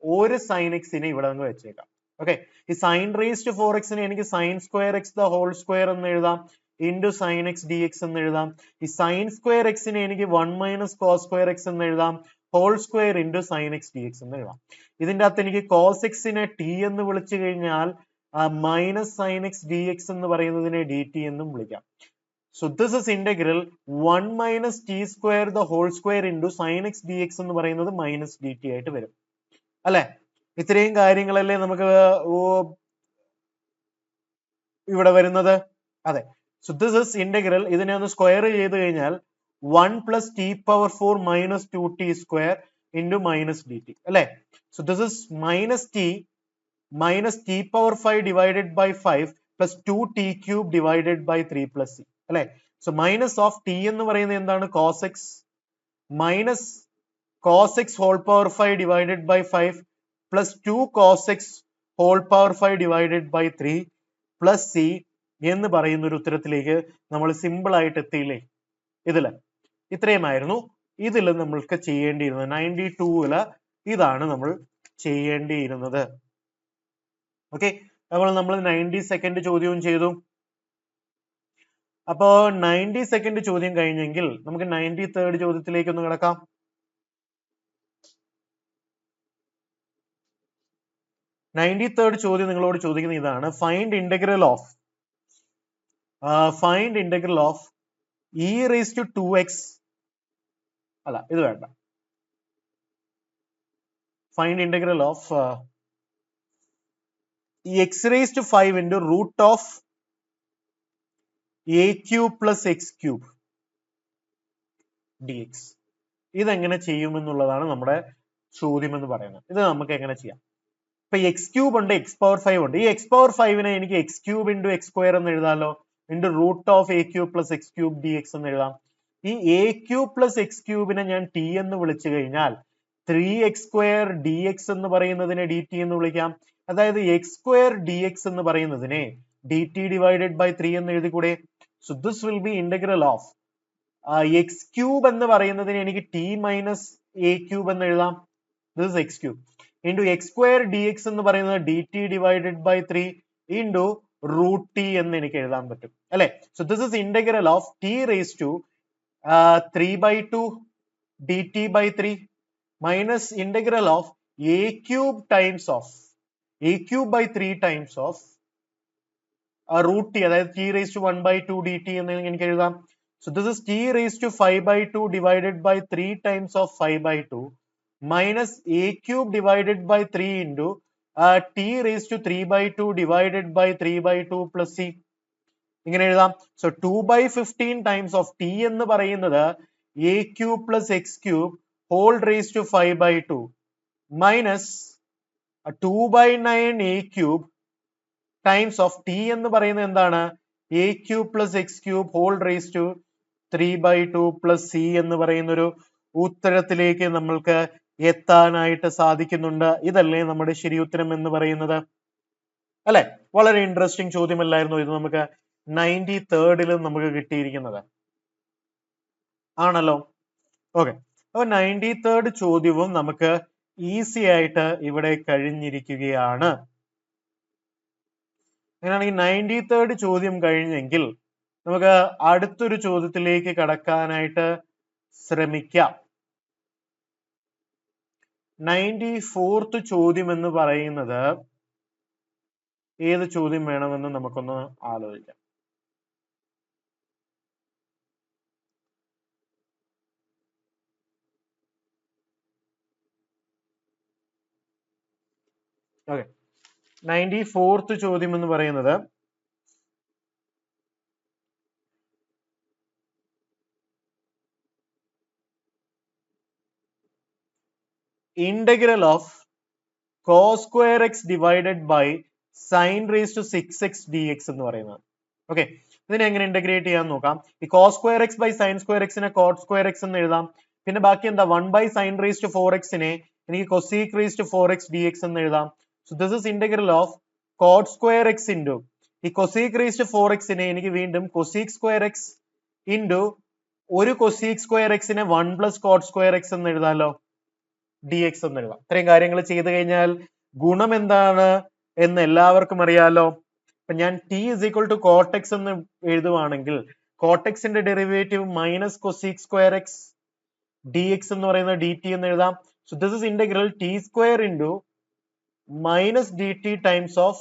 ഒരു സൈൻ എക്സിനെ ഇവിടെ അങ്ങ് വെച്ചേക്കാം. ഓക്കെ, ഈ സൈൻ റേസ് ടു 4xനെ എനിക്ക് sine square x the whole square എന്ന് എഴുതാം, into sine X D X എന്ന് എഴുതാം. ഈ സൈൻ സ്ക്വയർ എക്സിനെ എനിക്ക് 1 മൈനസ് കോസ് സ്ക്വയർ എക്സ് എന്ന് എഴുതാം, whole square into sine X D X എന്ന് എഴുതാം. ഇതിന്റെ അകത്ത് എനിക്ക് കോസ് എക്സിനെ ടി എന്ന് വിളിച്ചു കഴിഞ്ഞാൽ minus sine X D X എന്ന് പറയുന്നതിനെ ഡി ടി എന്നും വിളിക്കാം. So this is integral 1 minus T square the whole square into sine X D X എന്ന് പറയുന്നത് മൈനസ് ഡി ടി ആയിട്ട് വരും അല്ലെ. ഇത്രയും കാര്യങ്ങളല്ലേ നമുക്ക് ഇവിടെ വരുന്നത്. അതെ, സോ ദിസ് ഇസ് ഇന്റഗ്രൽ. ഇതിനെ ഒന്ന് സ്ക്വയർ ചെയ്ത് കഴിഞ്ഞാൽ 1 plus t power 4 minus 2t square into minus dt. അല്ലേ? So this is minus t power 5 divided by 5 plus 2t cube divided by 3 plus c. അല്ലേ? So minus of t എന്ന് പറയുന്നത് എന്താണ്? cos x minus cos x whole power 5 divided by 5 plus 2 cos x whole power 5 divided by 3 plus c എന്ന് പറയുന്ന ഒരു ഉത്തരത്തിലേക്ക് നമ്മൾ simple ആയിട്ട് എത്തിയില്ലേ? ഇതില് ഇത്രയുമായിരുന്നു ഇതിൽ നമ്മൾക്ക് ചെയ്യേണ്ടിയിരുന്നത്. 92-ല് ഇതാണ് നമ്മൾ ചെയ്യേണ്ടിയിരുന്നത്. ഓക്കെ, അപ്പോൾ നമ്മൾ 92nd ചോദ്യവും ചെയ്തു. അപ്പോ 92nd ചോദ്യം കഴിഞ്ഞെങ്കിൽ നമുക്ക് 93rd ചോദ്യത്തിലേക്ക് ഒന്ന് കിടക്കാം. 93rd ചോദ്യം നിങ്ങളോട് ചോദിക്കുന്നത് ഇതാണ്. Find integral of e raised to 2x അല്ല, ഇത് വേണ്ട. Find integral of x raised to 5 into root of a cube plus x cube dx. ഇതെങ്ങനെ ചെയ്യുമെന്നുള്ളതാണ് നമ്മുടെ ചോദ്യം എന്ന് പറയുന്നത്. ഇത് നമുക്ക് എങ്ങനെ ചെയ്യാം? ഇപ്പൊ എക്സ് ക്യൂബ് ഉണ്ട്, എക്സ് പവർ 5 ഉണ്ട്. ഈ എക്സ് പവർ 5-നെ എനിക്ക് x cube into x square എന്ന് എഴുതാമല്ലോ, into root of a cube plus x cube d X എന്ന് എഴുതാം. ഈ എ ക്യൂബ് പ്ലസ് എക്സ് ക്യൂബിനെ ഞാൻ ടി എന്ന് വിളിച്ചു കഴിഞ്ഞാൽ 3x സ്ക്വയർ ഡി എക്സ് എന്ന് പറയുന്നതിനെ ഡി ടി എന്ന് വിളിക്കാം. അതായത് എക്സ് സ്ക്വയർ ഡി എക്സ് എന്ന് പറയുന്നതിനെ ഡി ടി ഡിവൈഡഡ് ബൈ 3 എന്ന് എഴുതിക്കൂടെ? So this will be integral of x cube എന്ന് പറയുന്നതിന് എനിക്ക് ടി മൈനസ് എ ക്യൂബ് എന്ന് എഴുതാം. This is x cube into x square d X എന്ന് പറയുന്നത് D T divided by 3 into root t എന്ന് എനിക്ക് എഴുതാൻ പറ്റും, അല്ലെ? So this is integral of T raise to 3/2 dt by 3 minus integral of a cube times of a cube by 3 times of root t, അതായത് t raised to 1/2 dt എന്ന് എനിക്ക് എഴുതാം. So this is t raised to 5/2 divided by 3 times of 5/2 minus a cube divided by 3 into t raised to 3/2 divided by 3/2 plus c. ഇങ്ങനെ എഴുതാം. So 2/15 times of t എന്ന് പറയുന്നത് a cube plus x cube whole raise to 5/2 minus 2/9 a cube times of t എന്ന് പറയുന്നത് എന്താണ്? A cube plus x cube whole raise to 3/2 plus C എന്ന് പറയുന്ന ഒരു ഉത്തരത്തിലേക്ക് നമ്മൾക്ക് എത്താനായിട്ട് സാധിക്കുന്നുണ്ട്. ഇതല്ലേ നമ്മുടെ ശരി ഉത്തരം എന്ന് പറയുന്നത്, അല്ലെ? വളരെ ഇൻട്രസ്റ്റിംഗ് ചോദ്യമല്ലായിരുന്നു ഇത്? നമുക്ക് 93rd-ലും നമുക്ക് കിട്ടിയിരിക്കുന്നത് ആണല്ലോ. ഓക്കെ, അപ്പൊ 93rd ചോദ്യവും നമുക്ക് ഈസി ആയിട്ട് ഇവിടെ കഴിഞ്ഞിരിക്കുകയാണ്. അങ്ങനെയാണെങ്കിൽ 93rd ചോദ്യം കഴിഞ്ഞെങ്കിൽ നമുക്ക് അടുത്തൊരു ചോദ്യത്തിലേക്ക് കടക്കാനായിട്ട് ശ്രമിക്കാം. 94th ചോദ്യം എന്ന് പറയുന്നത് ഏത് ചോദ്യം വേണമെന്ന് നമുക്കൊന്ന് ആലോചിക്കാം. ഓക്കെ, 94th ചോദ്യം എന്ന് പറയുന്നത് integral of cos square x divided by sin raised to 6x dx എന്ന് പറയുന്നത്. ഓക്കെ, ഇതിനെ എങ്ങനെ ഇന്റഗ്രേറ്റ് ചെയ്യാൻ നോക്കാം. ഈ cos square x by sin square x നെ cot square x എന്ന് എഴുതാം. പിന്നെ ബാക്കി എന്താ? 1 by sin raised to 4x നെ എനിക്ക് cosec raised to 4x dx എന്ന് എഴുതാം. So this is integral of cot square x into ഈ cosec raised to 4x നെ എനിക്ക് വീണ്ടും cosec square x into ഒരു cosec square x നെ 1 plus cot square x എന്ന് എഴുതാമല്ലോ, dx എന്ന് എഴുതാം. ഇത്രയും കാര്യങ്ങൾ ചെയ്തു കഴിഞ്ഞാൽ ഗുണം എന്താണ് എന്ന് എല്ലാവർക്കും അറിയാലോ. അപ്പൊ ഞാൻ t is equal to cot x എന്ന് എഴുതുവാണെങ്കിൽ cot x ന്റെ derivative minus cosec square x dx എന്ന് പറയുന്നത് dt എന്ന് എഴുതാം. So this is integral t square into minus dt times of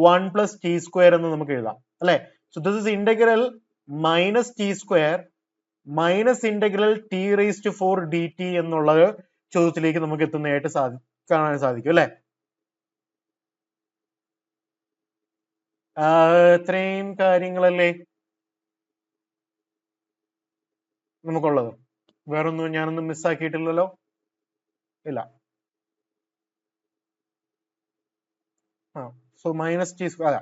1 plus t square എന്ന് നമുക്ക് എഴുതാം, അല്ലെ? So this is integral minus t square minus integral t raised to 4 dt എന്നുള്ള ചോദ്യത്തിലേക്ക് നമുക്ക് എത്തുന്നതായിട്ട് കാണാൻ സാധിക്കും, അല്ലെ? ഇത്രയും കാര്യങ്ങളല്ലേ? നമുക്കുള്ളത്? വേറൊന്നും ഞാനൊന്നും മിസ്സാക്കിയിട്ടില്ലല്ലോ? ഇല്ല. So minus t square.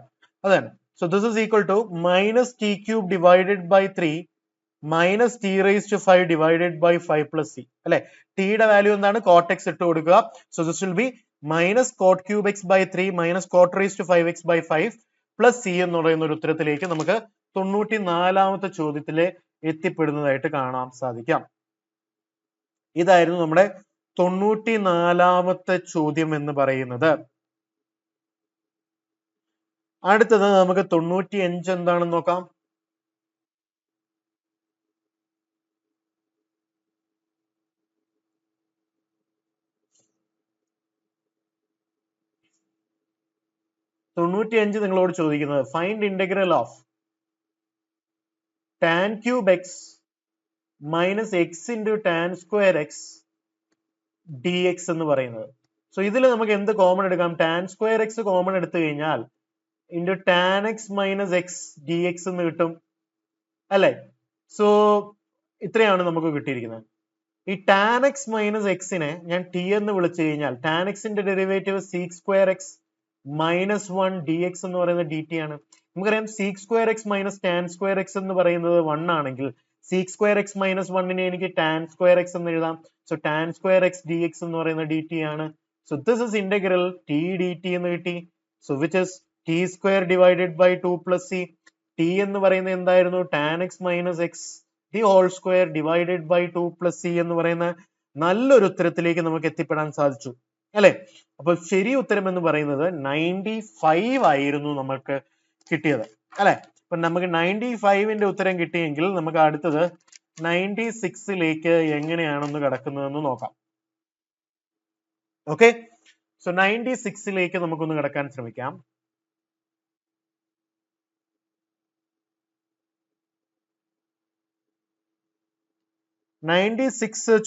Then, so this is equal to minus t cube divided by 3 minus t raised to 5 divided by 5 plus c. അല്ലെ, t യുടെ വാല്യൂ എന്താണ്? cot x ഇട്ട് കൊടുക്കുക. So this will be minus cot cube x by 3 minus cot raised to 5x by 5 plus c എന്ന് പറയുന്ന ഒരു ഉത്തരത്തിലേക്ക് നമുക്ക് 94ാമത്തെ ചോദ്യത്തിലെ എത്തിപ്പെടുന്നതായിട്ട് കാണാൻ സാധിക്കാം. ഇതായിരുന്നു നമ്മുടെ 94ാമത്തെ ചോദ്യം എന്ന് പറയുന്നത്. അടുത്തത് നമുക്ക് 95 എന്താണെന്ന് നോക്കാം. നിങ്ങളോട് ചോദിക്കുന്നത് find integral of tan cube x minus x into tan square x dx എന്ന് പറയുന്നത്. സോ ഇതിൽ നമുക്ക് എന്ത് കോമൺ എടുക്കാം? tan square x കോമൺ എടുത്തു കഴിഞ്ഞാൽ into tan x minus x dx എന്ന് കിട്ടും അല്ലെ. സോ ഇത്രയാണ് നമുക്ക് കിട്ടിയിരിക്കുന്നത്. ഈ tan x minus x നെ ഞാൻ t എന്ന് വിളിച്ചു കഴിഞ്ഞാൽ tan x ന്റെ derivative sec square x minus 1 dx എന്ന് പറയുന്നത് dt ആണ്. നമുക്കറിയാം sec square x minus tan square x എന്ന് പറയുന്നത് 1 ആണെങ്കിൽ sec square x minus 1 നെ എനിക്ക് tan square x എന്ന് എഴുതാം. So tan square x dx എന്ന് പറയുന്നത് dt ആണ്. So this is integral t dt എന്ന് കിട്ടി. So which is t square divided by 2 plus c. t എന്ന് പറയുന്നത് എന്തായിരുന്നു? tan x minus x the whole square divided by 2 plus c എന്ന് പറയുന്ന നല്ലൊരു ഉത്തരത്തിലേക്ക് നമുക്ക് എത്തിപ്പെടാൻ സാധിച്ചു അല്ലെ. അപ്പൊ ശരി ഉത്തരം എന്ന് പറയുന്നത് 95 ആയിരുന്നു നമുക്ക് കിട്ടിയത് അല്ലെ. അപ്പൊ നമുക്ക് 95ന്റെ ഉത്തരം കിട്ടിയെങ്കിൽ നമുക്ക് അടുത്തത് 96ലേക്ക് എങ്ങനെയാണെന്ന് കടക്കുന്നതെന്ന് നോക്കാം. ഓക്കെ, സോ 96ലേക്ക് നമുക്കൊന്ന് കടക്കാൻ ശ്രമിക്കാം.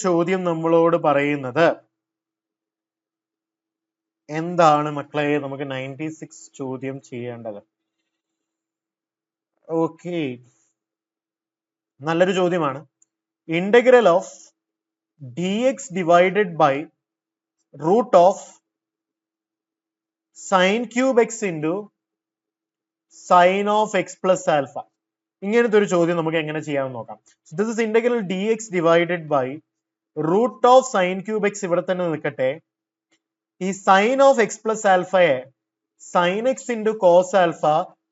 ചോദ്യം നമ്മളോട് പറയുന്നത് എന്താണ് മക്കളെ? നമുക്ക് 96 ചോദ്യം ചെയ്യേണ്ടത്. ഓക്കെ, നല്ലൊരു ചോദ്യമാണ്. Integral of dx divided by root of sine cube x into sine of x plus alpha. ഇങ്ങനത്തെ ഒരു ചോദ്യം നമുക്ക് എങ്ങനെ ചെയ്യാമെന്ന് നോക്കാം. This is integral dx divided by root of sine cube x ഇവിടെ തന്നെ നിൽക്കട്ടെ. ഈ സൈൻ ഓഫ് എക്സ് പ്ലസ് ആൽഫയെ sine x into cos alpha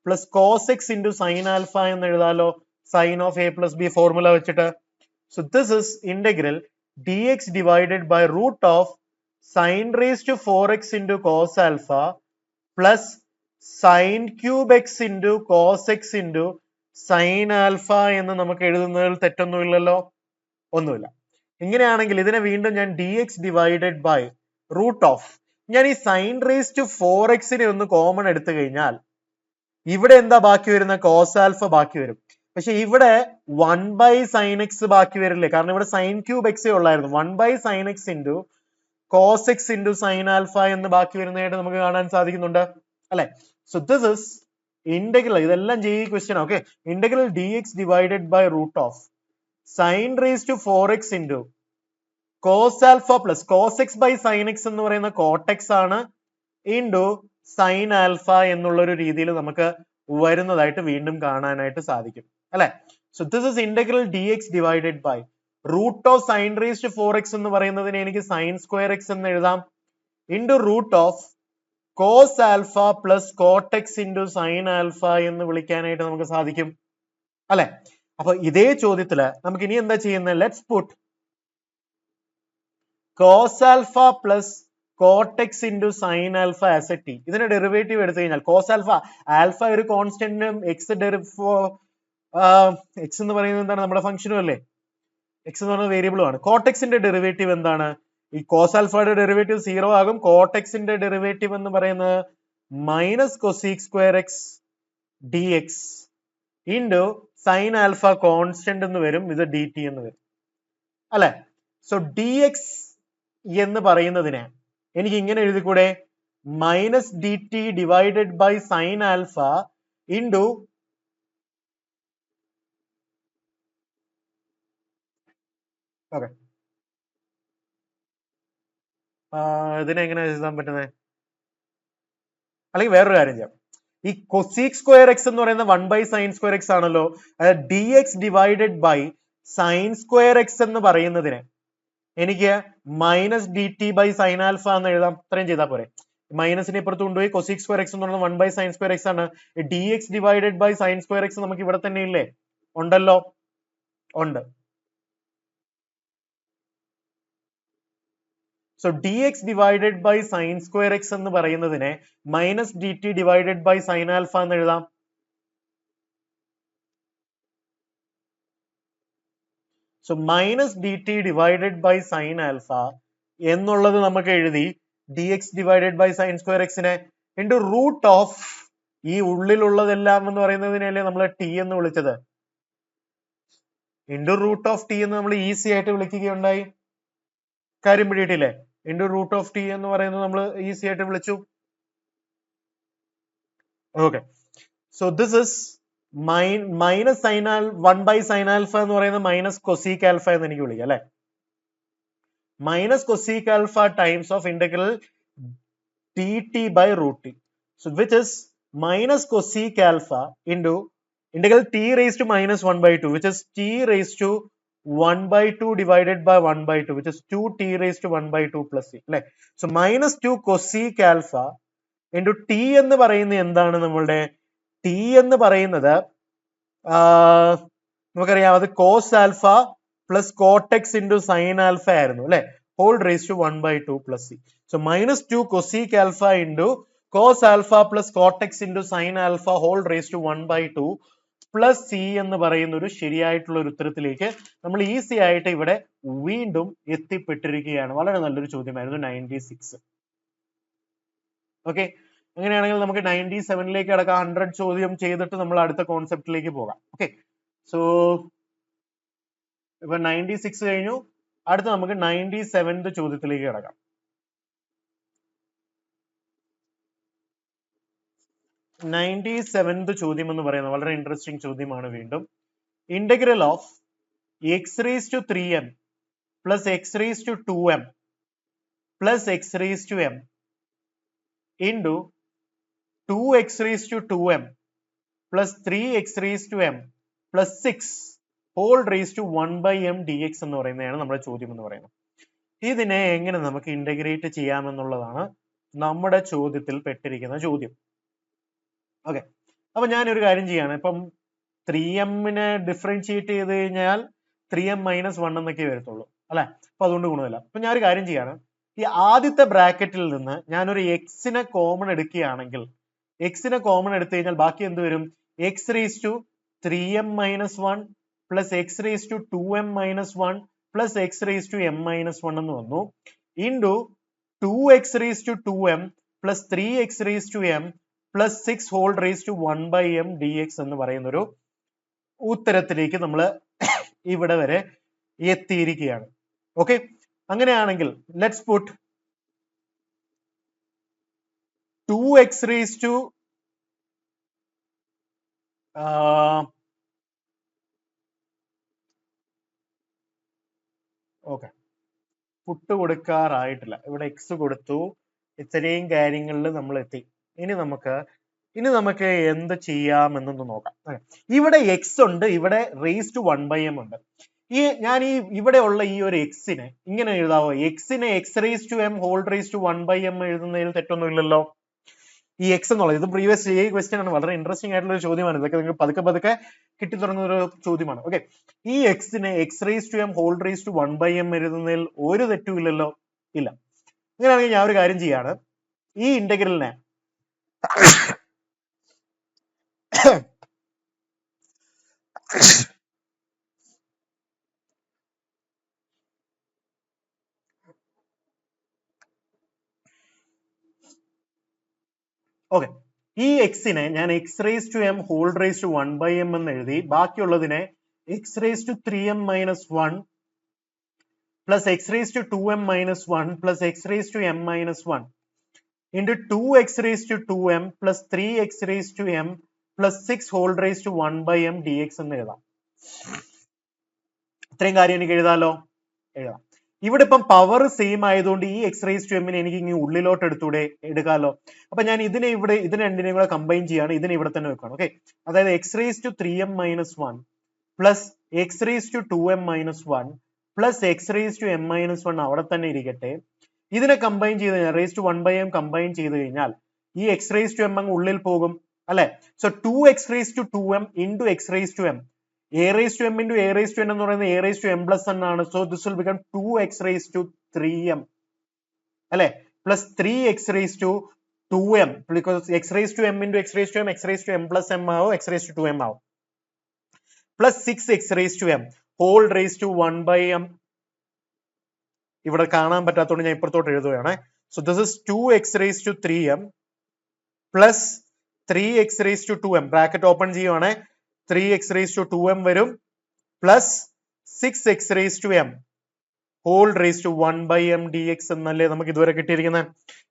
plus cos x into sine alpha എന്ന് എഴുതാലോ, sine of A plus B formula വെച്ചിട്ട്. So this is integral dx divided by root of sine raise to 4x into cos alpha plus sine cube x into cos x into sine alpha എന്ന് നമുക്ക് എഴുതുന്നതിൽ തെറ്റൊന്നുമില്ലല്ലോ, ഒന്നുമില്ല. ഇങ്ങനെയാണെങ്കിൽ ഇതിനെ വീണ്ടും ഞാൻ dx divided by root of, ഞാൻ ഈ സൈൻ റേസ് ടു 4x നെ ഒന്ന് കോമൺ എടുത്തു കഴിഞ്ഞാൽ ഇവിടെ എന്താ ബാക്കി വരുന്ന? കോസ് ആൽഫ ബാക്കി വരും. പക്ഷെ ഇവിടെ 1 ബൈ സൈൻ എക്സ് ബാക്കി വരില്ലേ? കാരണം ഇവിടെ സൈൻ ക്യൂബ് എക്സേ ഉള്ളായിരുന്നു. 1 by sine x into cos x into sine alpha എന്ന് ബാക്കി വരുന്നതായിട്ട് നമുക്ക് കാണാൻ സാധിക്കുന്നുണ്ട് അല്ലെ. സോ ദിസ് ഇസ് ഇന്റഗ്രൽ, ഇതെല്ലാം J question. Okay, integral dx divided by root of sine raise to 4x into cos alpha plus cos x by sine X എന്ന് പറയുന്ന കോട്ടെക്സ് ആണ് ഇൻറ്റു സൈൻ ആൽഫ എന്നുള്ള ഒരു രീതിയിൽ നമുക്ക് വരുന്നതായിട്ട് വീണ്ടും കാണാനായിട്ട് സാധിക്കും അല്ലെ. So this is integral dx divided by root of sine raise to 4x എന്ന് പറയുന്നതിനെ എനിക്ക് സൈൻ സ്ക്വയർ എക്സ് എന്ന് എഴുതാം into root of cos alpha plus cot x into sine alpha എന്ന് വിളിക്കാനായിട്ട് നമുക്ക് സാധിക്കും അല്ലെ. അപ്പൊ ഇതേ ചോദ്യത്തില് നമുക്ക് ഇനി എന്താ ചെയ്യുന്നത്? Let's put cos alpha plus cot x into sine alpha as a t. ഇതിന്റെ ഡെറിവേറ്റീവ് എടുത്തു കഴിഞ്ഞാൽ കോസ് ആൽഫ, ആൽഫ ഒരു കോൺസ്റ്റന്റും എക്സ് എക്സ് എന്ന് പറയുന്നത് എന്താണ്? നമ്മുടെ ഫംഗ്ഷനും അല്ലേ. എക്സ് എന്ന് പറയുന്നത് വേരിയബിളും ആണ്. കോട്ടെക്സിന്റെ ഡെറിവേറ്റീവ് എന്താണ്? ഈ കോസ് ആൽഫയുടെ ഡെറിവേറ്റീവ് 0 ആകും. കോട്ടെക്സിന്റെ ഡെറിവേറ്റീവ് എന്ന് പറയുന്നത് minus cosec square x D X into sine alpha constant എന്ന് വരും, ഇത് ഡി ടി എന്ന് വരും അല്ലെ. സോ ഡി എക്സ് എന്ന് പറയുന്നതിനെ എനിക്ക് ഇങ്ങനെ എഴുതിക്കൂടെ? Minus D T divided by sine alpha into okay, ഇതിനെ എങ്ങനെ എഴുതാൻ പറ്റുന്നത്? അല്ലെങ്കിൽ വേറൊരു കാര്യം ചെയ്യാം. ഈ കൊസീക് സ്ക്വയർ എക്സ് എന്ന് പറയുന്ന 1/sin² x ആണല്ലോ. അതായത് d X divided by sin² x എന്ന് പറയുന്നതിനെ എനിക്ക് -dt/sin⁻ എന്ന് എഴുതാം. ഇത്രയും ചെയ്താൽ പോരെ. മൈനസിനെ ഇപ്പുറത്ത് കൊണ്ടുപോയി കൊസീക്² x എന്ന് പറയുന്നത് 1/sin² x ആണ്. D X divided by sin² x നമുക്ക് ഇവിടെ തന്നെ ഇല്ലേ? ഉണ്ടല്ലോ, ഉണ്ട്. So d X divided by sin² x എന്ന് പറയുന്നതിനെ -dt/sin⁻ എന്ന് എഴുതാം. സോ -dt/sin⁻ എന്നുള്ളത് നമുക്ക് എഴുതി d X divided by sin² x നെ ഇൻടു റൂട്ട് ഓഫ് ഈ ഉള്ളിലുള്ളതെല്ലാം എന്ന് പറയുന്നതിനല്ലേ നമ്മൾ ടി എന്ന് വിളിച്ചത്. ഇൻടു റൂട്ട് ഓഫ് ടി എന്ന് നമ്മൾ ഈസി ആയിട്ട് വിളിക്കുകയുണ്ടായി. കാര്യം പിടിയിട്ടില്ലേ? ഇൻടു റൂട്ട് ഓഫ് ടി എന്ന് പറയുന്നത് നമ്മൾ ഈസി ആയിട്ട് വിളിച്ചു. Okay, so this is minus സൈനാൽ 1/sin⁻ എന്ന് പറയുന്നത് മൈനസ് കൊസീക് ആൽഫ എന്ന് എനിക്ക് വിളിക്കാം അല്ലെ. Minus cosec alpha times of integral dt/√t. So which is minus cosec alpha into integral t raised to -1/2, which is t raised to 1/2 divided by 1/2, which is 2t raised to 1/2 plus c. അല്ലെ. So -2 cosec alpha into t എന്ന് പറയുന്നത് എന്താണ്? നമ്മളുടെ t എന്ന് പറയുന്നത് നമുക്കറിയാം അത് cos alpha plus cot x into sin alpha ആയിരുന്നു അല്ലെ. whole raised to 1/2 plus c. So -2 cosec alpha into cos alpha plus cot x into sin alpha whole raised to 1/2 plus c എന്ന് പറയുന്ന ഒരു ശരിയായിട്ടുള്ള ഒരു ഉത്തരത്തിലേക്ക് നമ്മൾ ഈസി ആയിട്ട് ഇവിടെ വീണ്ടും എത്തിപ്പെട്ടിരിക്കുകയാണ്. വളരെ നല്ലൊരു ചോദ്യമായിരുന്നു 96. ഓക്കെ, അങ്ങനെയാണെങ്കിൽ നമുക്ക് 97ലേക്ക് അടക്കാം. 100 ചോദ്യം ചെയ്തിട്ട് നമ്മൾ അടുത്ത കോൺസെപ്റ്റിലേക്ക് പോകാം. ഓക്കെ, സോ ഇപ്പൊ 96 കഴിഞ്ഞു. അടുത്ത നമുക്ക് 97th ചോദ്യത്തിലേക്ക് കിടക്കാം. 97th ചോദ്യം എന്ന് പറയുന്നത് വളരെ ഇൻട്രസ്റ്റിംഗ് ചോദ്യമാണ്. വീണ്ടും integral of x raise to 3m plus x raise to 2m plus x raise to m into 2x raise to 2m plus 3x raise to m plus 6 whole raise to 1/m dx എന്ന് പറയുന്നതാണ് നമ്മുടെ ചോദ്യം എന്ന് പറയുന്നത്. ഇതിനെ എങ്ങനെ നമുക്ക് integrate ചെയ്യാമെന്നുള്ളതാണ് നമ്മുടെ ചോദ്യത്തിൽ പെട്ടിരിക്കുന്ന ചോദ്യം. ഓക്കെ, അപ്പൊ ഞാനൊരു കാര്യം ചെയ്യാണ്. ഇപ്പം 3m ഡിഫറൻഷിയേറ്റ് ചെയ്ത് കഴിഞ്ഞാൽ 3m - 1 എന്നൊക്കെ വരത്തുള്ളൂ അല്ലെ. അപ്പൊ അതുകൊണ്ട് ഗുണമില്ല. അപ്പൊ ഞാനൊരു കാര്യം ചെയ്യാണ്. ഈ ആദ്യത്തെ ബ്രാക്കറ്റിൽ നിന്ന് ഞാനൊരു എക്സിനെ കോമൺ എടുക്കുകയാണെങ്കിൽ, എക്സിനെ കോമൺ എടുത്തു കഴിഞ്ഞാൽ ബാക്കി എന്ത് വരും? X raise to 3m - 1 plus x raise to 2m - 1 plus x raise to m - 1 എന്ന് വന്നു. Into 2x raise to 2m plus 3x raise to m plus 6 whole raise to 1/m dx എന്ന് പറയുന്ന ഒരു ഉത്തരത്തിലേക്ക് നമ്മൾ ഇവിടെ വരെ എത്തിയിരിക്കുകയാണ്. ഓക്കെ, അങ്ങനെയാണെങ്കിൽ let's put 2x raise to okay, put കൊടുക്കാറായിട്ടില്ല. ഇവിടെ എക്സ് കൊടുത്തു. ഇത്രയും കാര്യങ്ങളിൽ നമ്മൾ എത്തി. ഇനി നമുക്ക് എന്ത് ചെയ്യാമെന്നൊന്ന് നോക്കാം. ഇവിടെ എക്സ് ഉണ്ട്, ഇവിടെ റേസ് ടു 1/m ഉണ്ട്. ഞാൻ ഇവിടെ ഉള്ള ഈ ഒരു എക്സിനെ ഇങ്ങനെ എഴുതാവോ? എക്സിനെ x raise to m whole raise to 1/m എഴുതുന്നതിൽ തെറ്റൊന്നും ഇല്ലല്ലോ. ഈ എക്സ് എന്നുള്ളത് ഇത് പ്രീവിയസ് ക്വസ്റ്റ്യൻ ആണ്. വളരെ ഇൻട്രസ്റ്റിംഗ് ആയിട്ടുള്ള ഒരു ചോദ്യമാണ്. ഇതൊക്കെ നിങ്ങൾക്ക് പതുക്കെ കിട്ടി തുടങ്ങുന്ന ഒരു ചോദ്യമാണ്. ഓക്കെ, ഈ എക്സിനെ x raise to m whole raise to 1/m എഴുതുന്നതിൽ ഒരു തെറ്റും ഇല്ലല്ലോ. ഇല്ല. അങ്ങനെയാണെങ്കിൽ ഞാൻ ഒരു കാര്യം ചെയ്യാണ്. ഈ ഇന്റഗ്രലിനെ ഓക്കെ, ഈ എക്സിനെ ഞാൻ x raise to m whole raise to 1/m എന്ന് എഴുതി. ബാക്കിയുള്ളതിനെ x raise to 3m - 1 plus x raise to 2m - 1 plus x raise to m - 1 into 2x raised to 2m plus 3x raised to m plus 6 whole raised to 1/m dx എന്ന് എഴുതാം. ഇത്രയും കാര്യം എനിക്ക് എഴുതാലോ. എഴുതാം. ഇവിടെ ഇപ്പം പവർ സെയിം ആയതുകൊണ്ട് ഈ എക്സ് റേസ് ടു എമ്മിനെ എനിക്ക് ഇങ്ങനെ ഉള്ളിലോട്ട് എടുക്കാമല്ലോ. അപ്പൊ ഞാൻ ഇതിനെ രണ്ടിനെയും കൂടെ കമ്പൈൻ ചെയ്യാണ്, ഇതിനെ ഇവിടെ തന്നെ വെക്കണം. ഓക്കെ, അതായത് x raise to 3m minus 1 plus x raise to 2m minus 1 plus x raise to m minus 1 അവിടെ തന്നെ ഇരിക്കട്ടെ. ഇതിനെ കമ്പൈൻ ചെയ്ത് കഴിഞ്ഞാൽ റേസ് ടു 1/m കമ്പൈൻ ചെയ്ത് കഴിഞ്ഞാൽ ഈ എക്സ് റേസ് ടു എം അങ്ങ് ഉള്ളിൽ പോകും അല്ലെ. So 2x raise to 2m into x raise to m, a raise to m into a raise to n എന്ന് പറയുന്നത് a raise to m plus n ആണ്. So this will become 2x raise to 3m അല്ലെ, plus 3x raise to 2m, because x raise to m into x raise to m, x raise to m plus m ആവും, x raise to 2m ആവും, plus 6x raise to m whole raise to 1/m. ഇവിടെ കാണാൻ പറ്റാത്തതുകൊണ്ട് ഞാൻ ഇപ്പുറത്തോട്ട് എഴുതുകയാണ്. So this is 2x raise to 3m plus 3x raise to 2m, bracket open ചെയ്യുവാണ്, 3x raise to 2m വരും, plus 6x raise to m whole raise to 1/m dx എന്നല്ലേ നമുക്ക് ഇതുവരെ കിട്ടിയിരിക്കുന്നത്.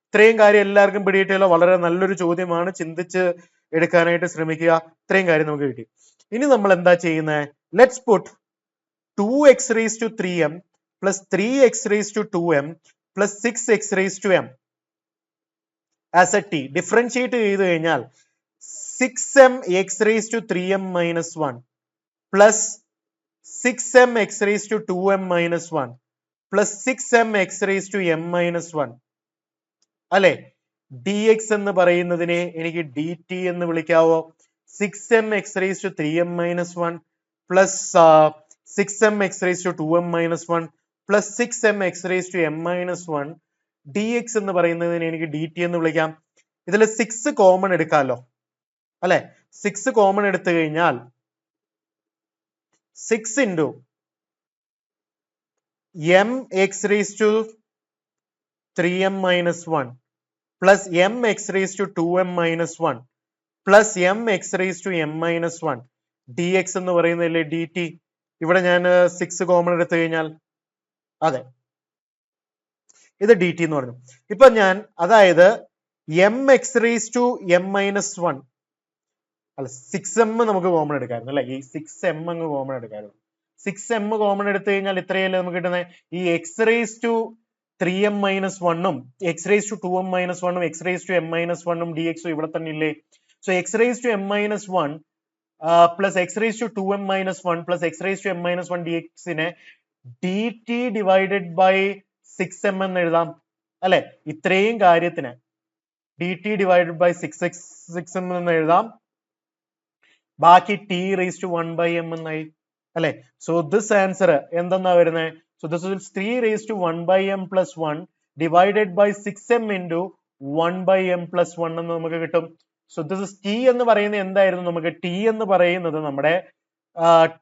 ഇത്രയും കാര്യം എല്ലാവർക്കും പിടിയിട്ടല്ലോ. വളരെ നല്ലൊരു ചോദ്യമാണ്, ചിന്തിച്ച് എടുക്കാനായിട്ട് ശ്രമിക്കുക. ഇത്രയും കാര്യം നമുക്ക് കിട്ടി. ഇനി നമ്മൾ എന്താ ചെയ്യുന്നത്? Let's put 2x raise to 3m plus 3x raise to 2m plus 6x raise to m as a t. Differentiate ചെയ്ത് കഴിഞ്ഞാൽ 6m x raise to 3m minus 1 plus 6m x raise to 2m minus 1 plus 6m x raise to m minus 1 അല്ലെ. dx എന്ന് പറയുന്നതിനെ എനിക്ക് dt എന്ന് വിളിക്കാവോ? 6m x raise to 3m minus 1 plus 6m x raise to 2m minus 1 plus 6m x raise to m minus 1 dx എന്ന് പറയുന്നതിനെ എനിക്ക് dt എന്ന് വിളിക്കാം. ഇതിൽ 6 കോമൺ എടുക്കാമല്ലോ അല്ലെ. 6 കോമൺ എടുത്തു കഴിഞ്ഞാൽ 6 into m x raise to 3m minus 1 plus m x raise to 2m minus 1 plus m x raise to m minus 1 dx എന്ന് പറയുന്നതല്ലേ dt. ഇവിടെ ഞാൻ 6 കോമൺ എടുത്തു കഴിഞ്ഞാൽ അതെ ഇത് dt എന്ന് പറഞ്ഞു. ഇപ്പൊ ഞാൻ അതായത് m x raise to m minus 1 അല്ല 6m നമുക്ക് കോമൺ എടുക്കായിരുന്നു അല്ലെ. ഈ 6m അങ്ങ് കോമൺ എടുക്കായിരുന്നു. 6m കോമൺ എടുത്തു കഴിഞ്ഞാൽ ഇത്രയല്ലേ നമുക്ക് കിട്ടുന്നത്. ഈ x raise to 3m minus 1ഉം x raise to 2m minus 1ഉം x raise to m minus 1ഉം dx ഇവിടെ തന്നെ ഇല്ലേ. So x raise to m minus 1 plus x raise to 2m minus 1 plus x raise to m minus 1 dxനെ dt divided by 6m എന്ന് എഴുതാം അല്ലെ. ഇത്രയും കാര്യത്തിന് dt ഡിവൈഡഡ് ബൈ 6m എന്ന് എഴുതാം. ബാക്കി t റേസ് ടു 1/m എന്നായി അല്ലെ. സോ ദിസ് ആൻസർ എന്തെന്നാ വരുന്നത്? So this is 3 raise to 1/m plus 1 divided by 6m into 1/m plus 1 എന്ന് നമുക്ക് കിട്ടും. സോ ദിസ് ഇസ് t എന്ന് പറയുന്നത് എന്തായിരുന്നു? നമുക്ക് t എന്ന് പറയുന്നത് നമ്മുടെ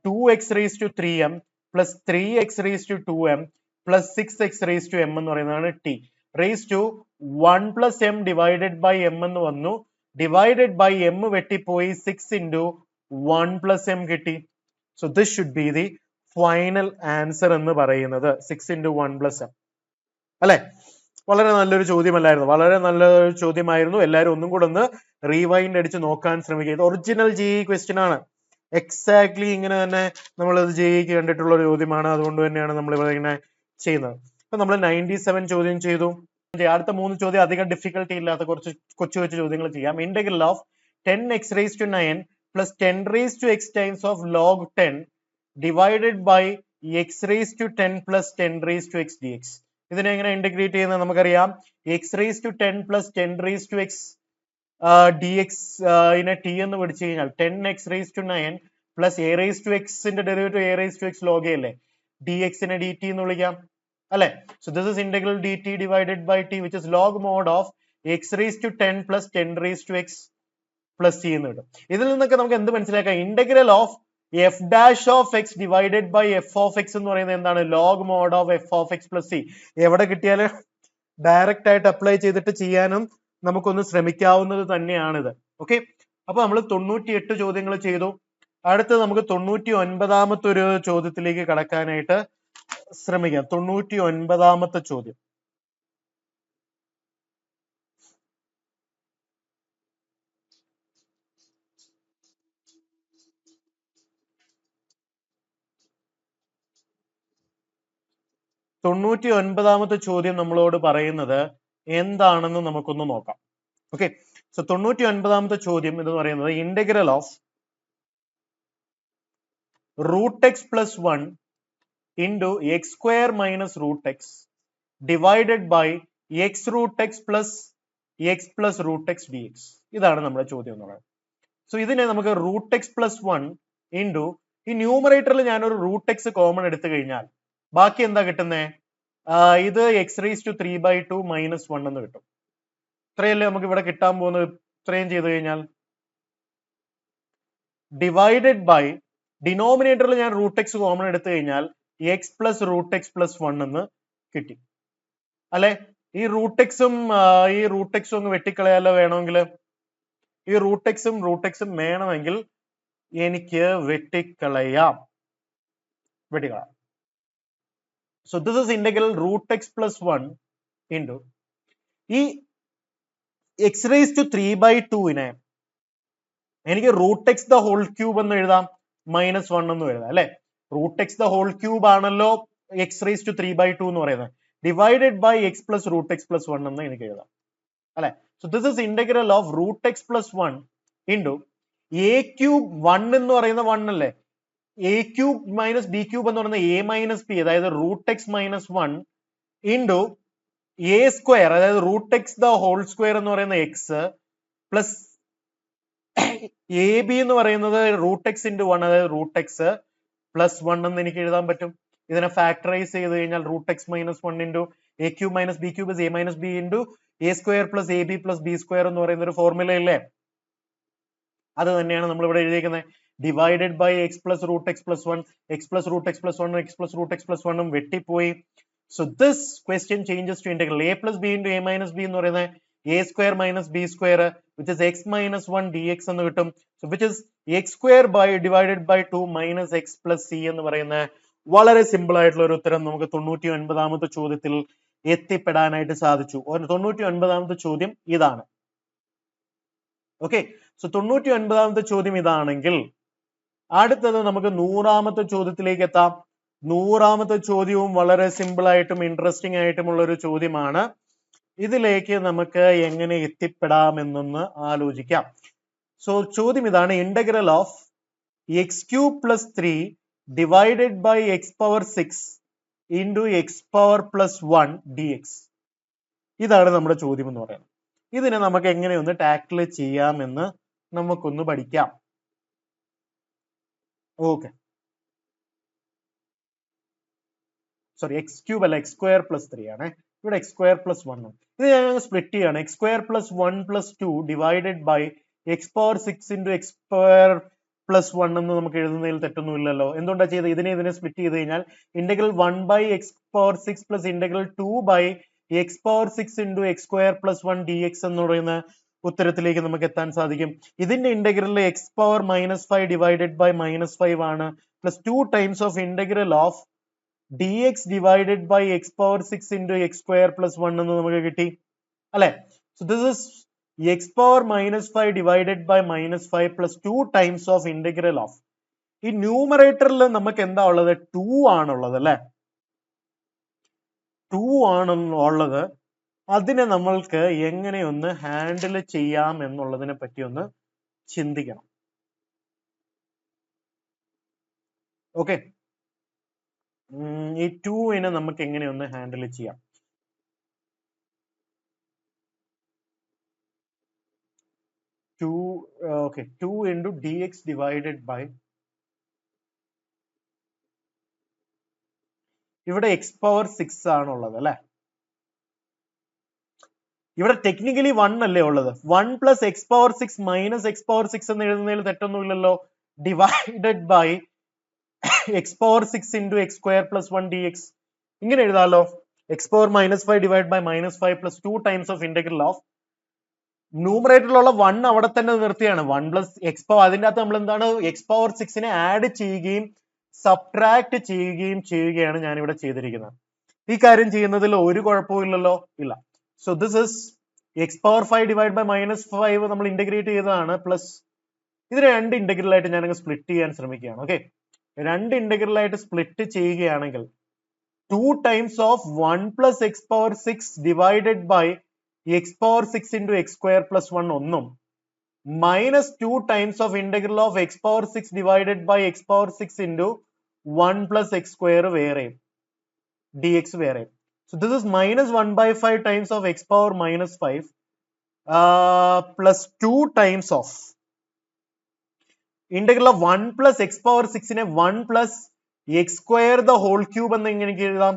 2x raise to 3m plus 3x raise to 2m plus 6x raise to m എന്ന് പറയുന്നതാണ് t. Raise to 1 plus m divided by m എന്ന് വന്നു, ഡിവൈഡഡ് ബൈ m വെട്ടിപ്പോയി 6 ഇൻറ്റു 1 പ്ലസ് m കിട്ടി. So this should be the final answer എന്ന് പറയുന്നത് 6 into 1 plus m അല്ലെ. വളരെ നല്ലൊരു ചോദ്യമല്ലായിരുന്നു? വളരെ നല്ലൊരു ചോദ്യമായിരുന്നു. എല്ലാവരും ഒന്നും കൂടെ ഒന്ന് റീവൈൻഡ് അടിച്ച് നോക്കാൻ ശ്രമിക്കുക. ഇത് ഒറിജിനൽ JEE ക്വസ്റ്റ്യൻ ആണ്. എക്സാക്ട്ലി ഇങ്ങനെ തന്നെ നമ്മൾ ഇത് JEEക്ക് കണ്ടിട്ടുള്ള ഒരു ചോദ്യമാണ്. അതുകൊണ്ട് തന്നെയാണ് നമ്മൾ ഇവിടെ ഇങ്ങനെ ചെയ്യുന്നത്. അപ്പൊ നമ്മൾ 97 ചോദ്യം ചെയ്തു. അടുത്ത 3 ചോദ്യം അധികം ഡിഫിക്കൽട്ടി ഇല്ലാത്ത കുറച്ച് കൊച്ചു കൊച്ചു ചോദ്യങ്ങൾ ചെയ്യാം. Integral of 10x raise to 9 plus 10 raise to x times of log 10 divided by x raise to 10 plus 10 raise to x dx. ഇതിനെ എങ്ങനെ ഇന്റഗ്രേറ്റ് ചെയ്യുന്നത് നമുക്കറിയാം. x raise to 10 plus 10 raise to x dx ഇതിനെ t എന്ന് പഠിച്ചു കഴിഞ്ഞാൽ 10x raise to 9 plus a raise to x ന്റെ derivative a raise to x log a അല്ലേ. dx നെ dt എന്ന് വിളിക്കാം അല്ലെ. So this is integral dt divided by t which is log mod of x raise to 10 plus 10 raise to x plus t എന്ന് കിട്ടും. ഇതിൽ നിന്നൊക്കെ നമുക്ക് എന്ത് മനസ്സിലാക്കാം? Integral of f dash of x divided by f of x എന്ന് പറയുന്നത് എന്താണ്? log mod of f of x plus t. എവിടെ കിട്ടിയാലും ഡയറക്റ്റ് ആയിട്ട് അപ്ലൈ ചെയ്തിട്ട് ചെയ്യാനും നമുക്കൊന്ന് ശ്രമിക്കാവുന്നത് തന്നെയാണിത്. ഓക്കെ, അപ്പൊ നമ്മൾ 98 ചോദ്യങ്ങൾ ചെയ്തു. അടുത്ത് നമുക്ക് 99ാമത്തെ ഒരു ചോദ്യത്തിലേക്ക് കടക്കാനായിട്ട് ശ്രമിക്കാം. 99ാമത്തെ ചോദ്യം. 99ാമത്തെ ചോദ്യം നമ്മളോട് പറയുന്നത് എന്താണെന്ന് നമുക്കൊന്ന് നോക്കാം. ഓക്കെ, സോ 99ാമത്തെ ചോദ്യം എന്ന് പറയുന്നത് integral of √x + 1 into x square minus √x divided by x √x plus x plus √x dx. ഇതാണ് നമ്മുടെ ചോദ്യം എന്ന് പറയുന്നത്. സോ ഇതിനെ നമുക്ക് √x + 1 into ഈ ന്യൂമറേറ്ററിൽ ഞാനൊരു √x കോമൺ എടുത്തു കഴിഞ്ഞാൽ ബാക്കി എന്താ കിട്ടുന്നേ? ഇത് x⁵3/2 - 1 എന്ന് കിട്ടും. ഇത്രയല്ലേ നമുക്ക് ഇവിടെ കിട്ടാൻ പോകുന്നത്. ഇത്രയും ചെയ്ത് കഴിഞ്ഞാൽ ഡിവൈഡഡ് ബൈ ഡിനോമിനേറ്ററിൽ ഞാൻ √x കോമൺ എടുത്തു കഴിഞ്ഞാൽ x plus √x plus 1 എന്ന് കിട്ടി അല്ലെ. ഈ √xും ഈ √xും ഒന്ന് വെട്ടിക്കളയാലോ വേണമെങ്കിൽ. ഈ √xും വേണമെങ്കിൽ എനിക്ക് വെട്ടിക്കളയാം. So this is integral √x + 1 into ഈ x⁵3/2 എനിക്ക് √x the whole cube എന്ന് എഴുതാം, -1 എന്ന് എഴുതാം അല്ലെ. √x the whole cube ആണല്ലോ x⁵3/2 എന്ന് പറയുന്നത്. Divided by x plus √x plus 1 എന്ന് എനിക്ക് എഴുതാം അല്ലെ. So this is integral of √x + 1 into a³ 1 എന്ന് പറയുന്ന 1 അല്ലേ. a³ - b³ എന്ന് പറയുന്നത് a - b, അതായത് √x - 1 into a², അതായത് √x the whole square എന്ന് പറയുന്ന x പ്ലസ് ab എന്ന് പറയുന്നത് √x into 1, അതായത് √x plus 1 എന്ന് എനിക്ക് എഴുതാൻ പറ്റും. ഇതിനെ ഫാക്ടറൈസ് ചെയ്ത് കഴിഞ്ഞാൽ √x - 1 into a³ - b³ is a - b into a² plus ab plus b² എന്ന് പറയുന്ന ഒരു ഫോർമുല ഇല്ലേ. അത് തന്നെയാണ് നമ്മൾ ഇവിടെ എഴുതിയിരിക്കുന്നത്. Divided by x plus √x plus 1, x plus √x plus 1, x plus √x plus 1 വെട്ടിപ്പോയി. So this question changes to integral a plus b into a - b എന്ന് പറയുന്നത് a² - b² which is x - 1 dx എന്ന് കിട്ടും. So which is x² divided by 2 minus x plus c എന്ന് പറയുന്ന വളരെ simple ആയിട്ടുള്ള ഒരു ഉത്തരം നമുക്ക് 99ാമത്തെ ചോദ്യത്തിൽ എത്തിപ്പെടാനായിട്ട് സാധിച്ചു. 99ാമത്തെ ചോദ്യം ഇതാണ്. ഓക്കെ, സോ 99ാമത്തെ ചോദ്യം ഇതാണെങ്കിൽ അടുത്തത് നമുക്ക് 100ാമത്തെ ചോദ്യത്തിലേക്ക് എത്താം. 100ാമത്തെ ചോദ്യവും വളരെ സിമ്പിൾ ആയിട്ടും ഇൻട്രസ്റ്റിംഗ് ആയിട്ടുമുള്ള ഒരു ചോദ്യമാണ്. ഇതിലേക്ക് നമുക്ക് എങ്ങനെ എത്തിപ്പെടാമെന്നൊന്ന് ആലോചിക്കാം. സോ ചോദ്യം ഇതാണ്, integral of x³ + 3 divided by x⁴ into x⁴+1 dx. ഇതാണ് നമ്മുടെ ചോദ്യം എന്ന് പറയുന്നത്. ഇതിനെ നമുക്ക് എങ്ങനെയൊന്ന് ടാക്കിൾ ചെയ്യാമെന്ന് നമുക്കൊന്ന് പഠിക്കാം. ഓക്കെ, സോറി x³ അല്ല, x² + 3 ആണ്. ഇവിടെ x² + 1. ഇത് ഞാൻ സ്പ്ലിറ്റ് ചെയ്യാണ്. x² + 1 + 2 divided by x⁴ into x²+1 എന്ന് നമുക്ക് എഴുതുന്നതിൽ തെറ്റൊന്നുമില്ലല്ലോ. എന്തുകൊണ്ടാ ചെയ്തത്? ഇതിനെ സ്പ്ലിറ്റ് ചെയ്ത് കഴിഞ്ഞാൽ integral 1/x⁴ plus integral 2/x⁴ into x²+1 dx എന്ന് പറയുന്ന ഉത്തരത്തിലേക്ക് നമുക്ക് എത്താൻ സാധിക്കും. ഇതിന്റെ ഇന്റഗ്രൽ x⁻−5 ഡിവൈഡഡ് ബൈ -5 ആണ്, plus 2 times of integral of dx divided by x⁴ into x²+1 എന്ന് നമുക്ക് കിട്ടി അല്ലെ. So this is x⁻−5 divided by -5 plus 2 times of integral of, ഈ ന്യൂമറേറ്ററിൽ നമുക്ക് എന്താ ഉള്ളത്? 2 ആണുള്ളത് അല്ലെ. 2 ആണുള്ളത്. അതിനെ നമ്മൾക്ക് എങ്ങനെയൊന്ന് ഹാൻഡിൽ ചെയ്യാം എന്നുള്ളതിനെ പറ്റി ഒന്ന് ചിന്തിക്കണം. ഓക്കെ, ഈ 2നെ നമുക്ക് എങ്ങനെയൊന്ന് ഹാൻഡിൽ ചെയ്യാം? Okay, 2 into dx divided by, ഇവിടെ x⁴ ആണുള്ളത് അല്ലെ. ഇവിടെ ടെക്നിക്കലി 1 അല്ലേ ഉള്ളത്. 1 plus x⁴ minus x⁴ എന്ന് എഴുതുന്നതിൽ തെറ്റൊന്നുമില്ലല്ലോ. Divided by x⁴ into x²+1 dx ഇങ്ങനെ എഴുതാലോ. x⁻−5 divided by -5 plus 2 times of integral of, ന്യൂമറേറ്ററിലുള്ള 1 അവിടെ തന്നെ നിർത്തിയാണ്. 1 plus x⁴, അതിൻ്റെ അകത്ത് നമ്മൾ എന്താണ് x⁴ ആഡ് ചെയ്യുകയും സബ്ട്രാക്ട് ചെയ്യുകയാണ് ഞാനിവിടെ ചെയ്തിരിക്കുന്നത്. ഈ കാര്യം ചെയ്യുന്നതിൽ ഒരു കുഴപ്പവും ഇല്ലല്ലോ. ഇല്ല. So this is x⁴ divided by -5 നമ്മൾ ഇന്റഗ്രേറ്റ് ചെയ്തതാണ്, പ്ലസ് ഇതിന് 2 ഇന്റഗ്രൽ ആയിട്ട് ഞാൻ സ്പ്ലിറ്റ് ചെയ്യാൻ ശ്രമിക്കുകയാണ്. ഓക്കെ, 2 ഇന്റഗ്രൽ ആയിട്ട് സ്പ്ലിറ്റ് ചെയ്യുകയാണെങ്കിൽ 2 times of 1 plus x power 6 divided by x power 6 into x square plus 1 ഒന്നും minus 2 times of integral of x power 6 divided by x power 6 into 1 plus x square വേറെയും dx വേറെയും. So this is minus 1 by 5 times of x power minus 5 plus 2 times of integral of 1 plus x power 6 നെ 1 plus x square the whole cube എന്ന് എങ്ങനെ എഴുതാം?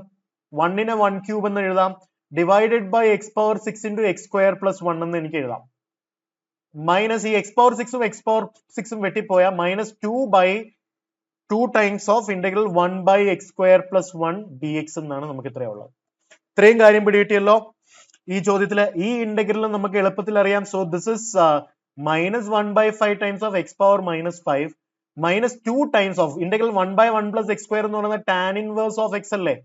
1 നെ 1 cube എന്ന് എഴുതാം, divided by x power 6 into x square plus 1 എന്ന് എനിക്ക് എഴുതാം. മൈനസ് ഈ x power 6 ഉം x power 6 ഉം വെട്ടിപ്പോയാൽ minus 2 by 2 times of integral 1 by x square plus 1 dx എന്നാണ് നമുക്ക് ഇത്രയുള്ളത്. ഇത്രയും കാര്യം പിടികിട്ടിയല്ലോ. ഈ ചോദ്യത്തില് ഈ ഇന്റഗ്രൽ നമുക്ക് എളുപ്പത്തിൽ അറിയാം. So this is minus 1 by 5 times of x power minus 5 minus 2 times of integral 1 by 1 plus x square എന്ന് പറയുന്നത് tan inverse of x അല്ലേ?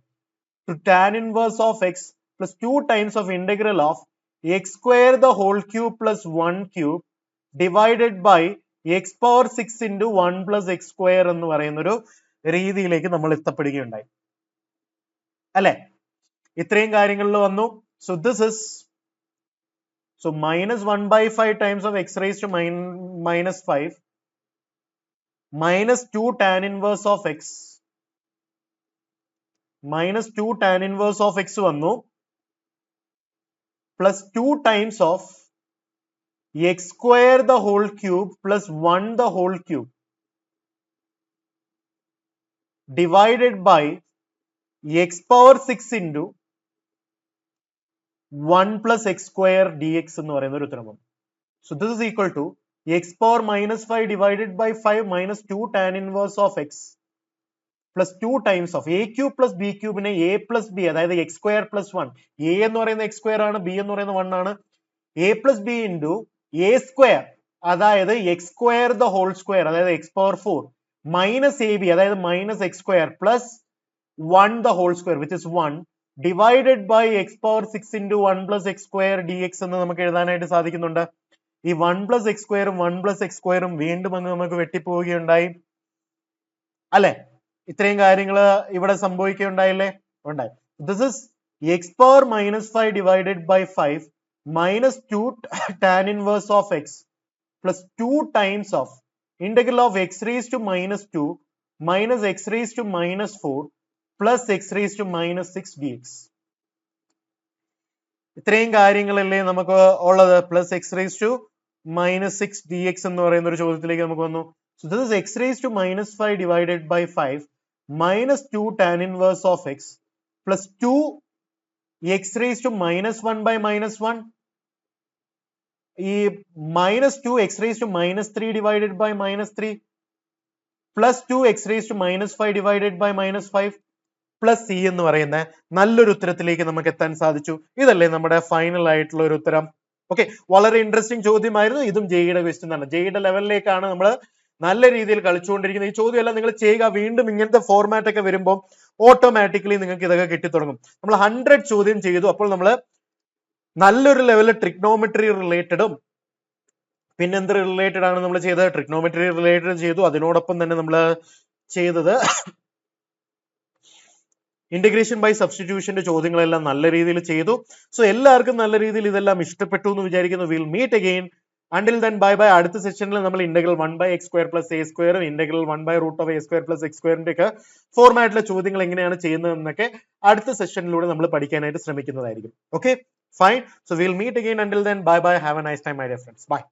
To tan inverse of x plus 2 times of integral of x square the whole cube plus 1 cube divided by x power 6 into 1 plus x square എന്ന് പറയുന്ന ഒരു രീതിയിലേക്ക് നമ്മൾ എത്തപ്പെടുകയുണ്ടായി അല്ലെ? ഇത്രയും കാര്യങ്ങളിൽ വന്നു. So this is minus 1 by 5 times of x raised to minus 5 minus 2 tan inverse of x minus 2 tan inverse of x വന്നു plus 2 times of x square the whole cube plus 1 the whole cube divided by x power 6 into 1 plus x square dx എന്ന് പറയുന്ന ഒരു ഉത്തരം വന്നു. So this is equal to x power minus 5 divided by 5 minus 2 tan inverse of x plus 2 times of a cube plus b cube നെ a plus b അതായത് x square plus 1 a എന്ന് പറയുന്ന x square ആണ്, b എന്ന് പറയുന്ന 1 ആണ്, a plus b into a square അതായത് x square the whole square അതായത് x power 4 minus ab അതായത് minus x square plus 1 the whole square which is 1 divided by x power 6 into 1 plus x square dx എന്ന് നമുക്ക് എഴുതാനായിട്ട് സാധിക്കുന്നുണ്ട്. ഈ 1 plus x square ഉം 1 plus x square ഉം വീണ്ടും അങ്ങ് നമുക്ക് വെട്ടിപ്പോവുകയുണ്ടായി അല്ലെ? ഇത്രയും കാര്യങ്ങൾ ഇവിടെ സംഭവിക്കുകയുണ്ടായില്ലേ? ഉണ്ടായി. This is x power minus 5 divided by 5 minus 2 tan inverse of x plus 2 times of integral of x raised to minus 2 minus x raised to minus 4 plus x raised to minus 6 dx. ഇത്രയും കാര്യങ്ങളല്ലേ നമുക്ക് ഉള്ളത്. plus x raised to minus 6 dx എന്ന് പറയുന്ന ഒരു ചോദ്യത്തിലേക്ക് നമുക്ക് വന്നു. So this is x raised to minus 5 divided by 5 minus 2 tan inverse of x plus 2 x raised to minus 1 by minus 1 ഈ minus 2 x raised to minus 3 divided by minus 3 plus 2 x raised to minus 5 divided by minus 5 plus c എന്ന് പറയുന്ന നല്ലൊരു ഉത്തരത്തിലേക്ക് നമുക്ക് എത്താൻ സാധിച്ചു. ഇതല്ലേ നമ്മുടെ final ആയിട്ടുള്ള ഒരു ഉത്തരം. ഓക്കെ, വളരെ ഇൻട്രസ്റ്റിംഗ് ചോദ്യമായിരുന്നു. ഇതും ജെയുടെ ക്വസ്റ്റ്യൻ ആണ്. ജെയുടെ ലെവലിലേക്കാണ് നമ്മൾ നല്ല രീതിയിൽ കളിച്ചുകൊണ്ടിരിക്കുന്നത്. ഈ ചോദ്യം എല്ലാം നിങ്ങൾ ചെയ്യുക. വീണ്ടും ഇങ്ങനത്തെ ഫോർമാറ്റ് ഒക്കെ വരുമ്പോൾ ഓട്ടോമാറ്റിക്കലി നിങ്ങൾക്ക് ഇതൊക്കെ കിട്ടിത്തുടങ്ങും. നമ്മൾ 100 ചോദ്യം ചെയ്തു. അപ്പോൾ നമ്മൾ നല്ലൊരു ലെവലിൽ ട്രിഗ്നോമെട്രി റിലേറ്റഡും പിന്നെ എന്ത് റിലേറ്റഡ് ആണ് നമ്മൾ ചെയ്തത്? ട്രിഗ്നോമെട്രി റിലേറ്റഡ് ചെയ്തു. അതിനോടൊപ്പം തന്നെ നമ്മൾ ചെയ്തത് ഇന്റഗ്രേഷൻ ബൈ സബ്സ്റ്റിറ്റ്യൂഷന്റെ ചോദ്യങ്ങളെല്ലാം നല്ല രീതിയിൽ ചെയ്തു. സോ എല്ലാവർക്കും നല്ല രീതിയിൽ ഇതെല്ലാം ഇഷ്ടപ്പെട്ടു എന്ന് വിചാരിക്കുന്നു. Will meet again. Until then, bye bye. അടുത്ത സെഷനിൽ നമ്മൾ integral 1 by x square plus a square ഇന്റഗ്രൽ 1 by root of a square plus x square ഒക്കെ ഫോർമാറ്റിലെ ചോദ്യങ്ങൾ എങ്ങനെയാണ് ചെയ്യുന്നതെന്നൊക്കെ അടുത്ത സെഷനിലൂടെ നമ്മൾ പഠിക്കാനായിട്ട് ശ്രമിക്കുന്നതായിരിക്കും. Okay, fine. So we'll meet again. Until then, bye bye. Have a nice time, my dear friends. Bye.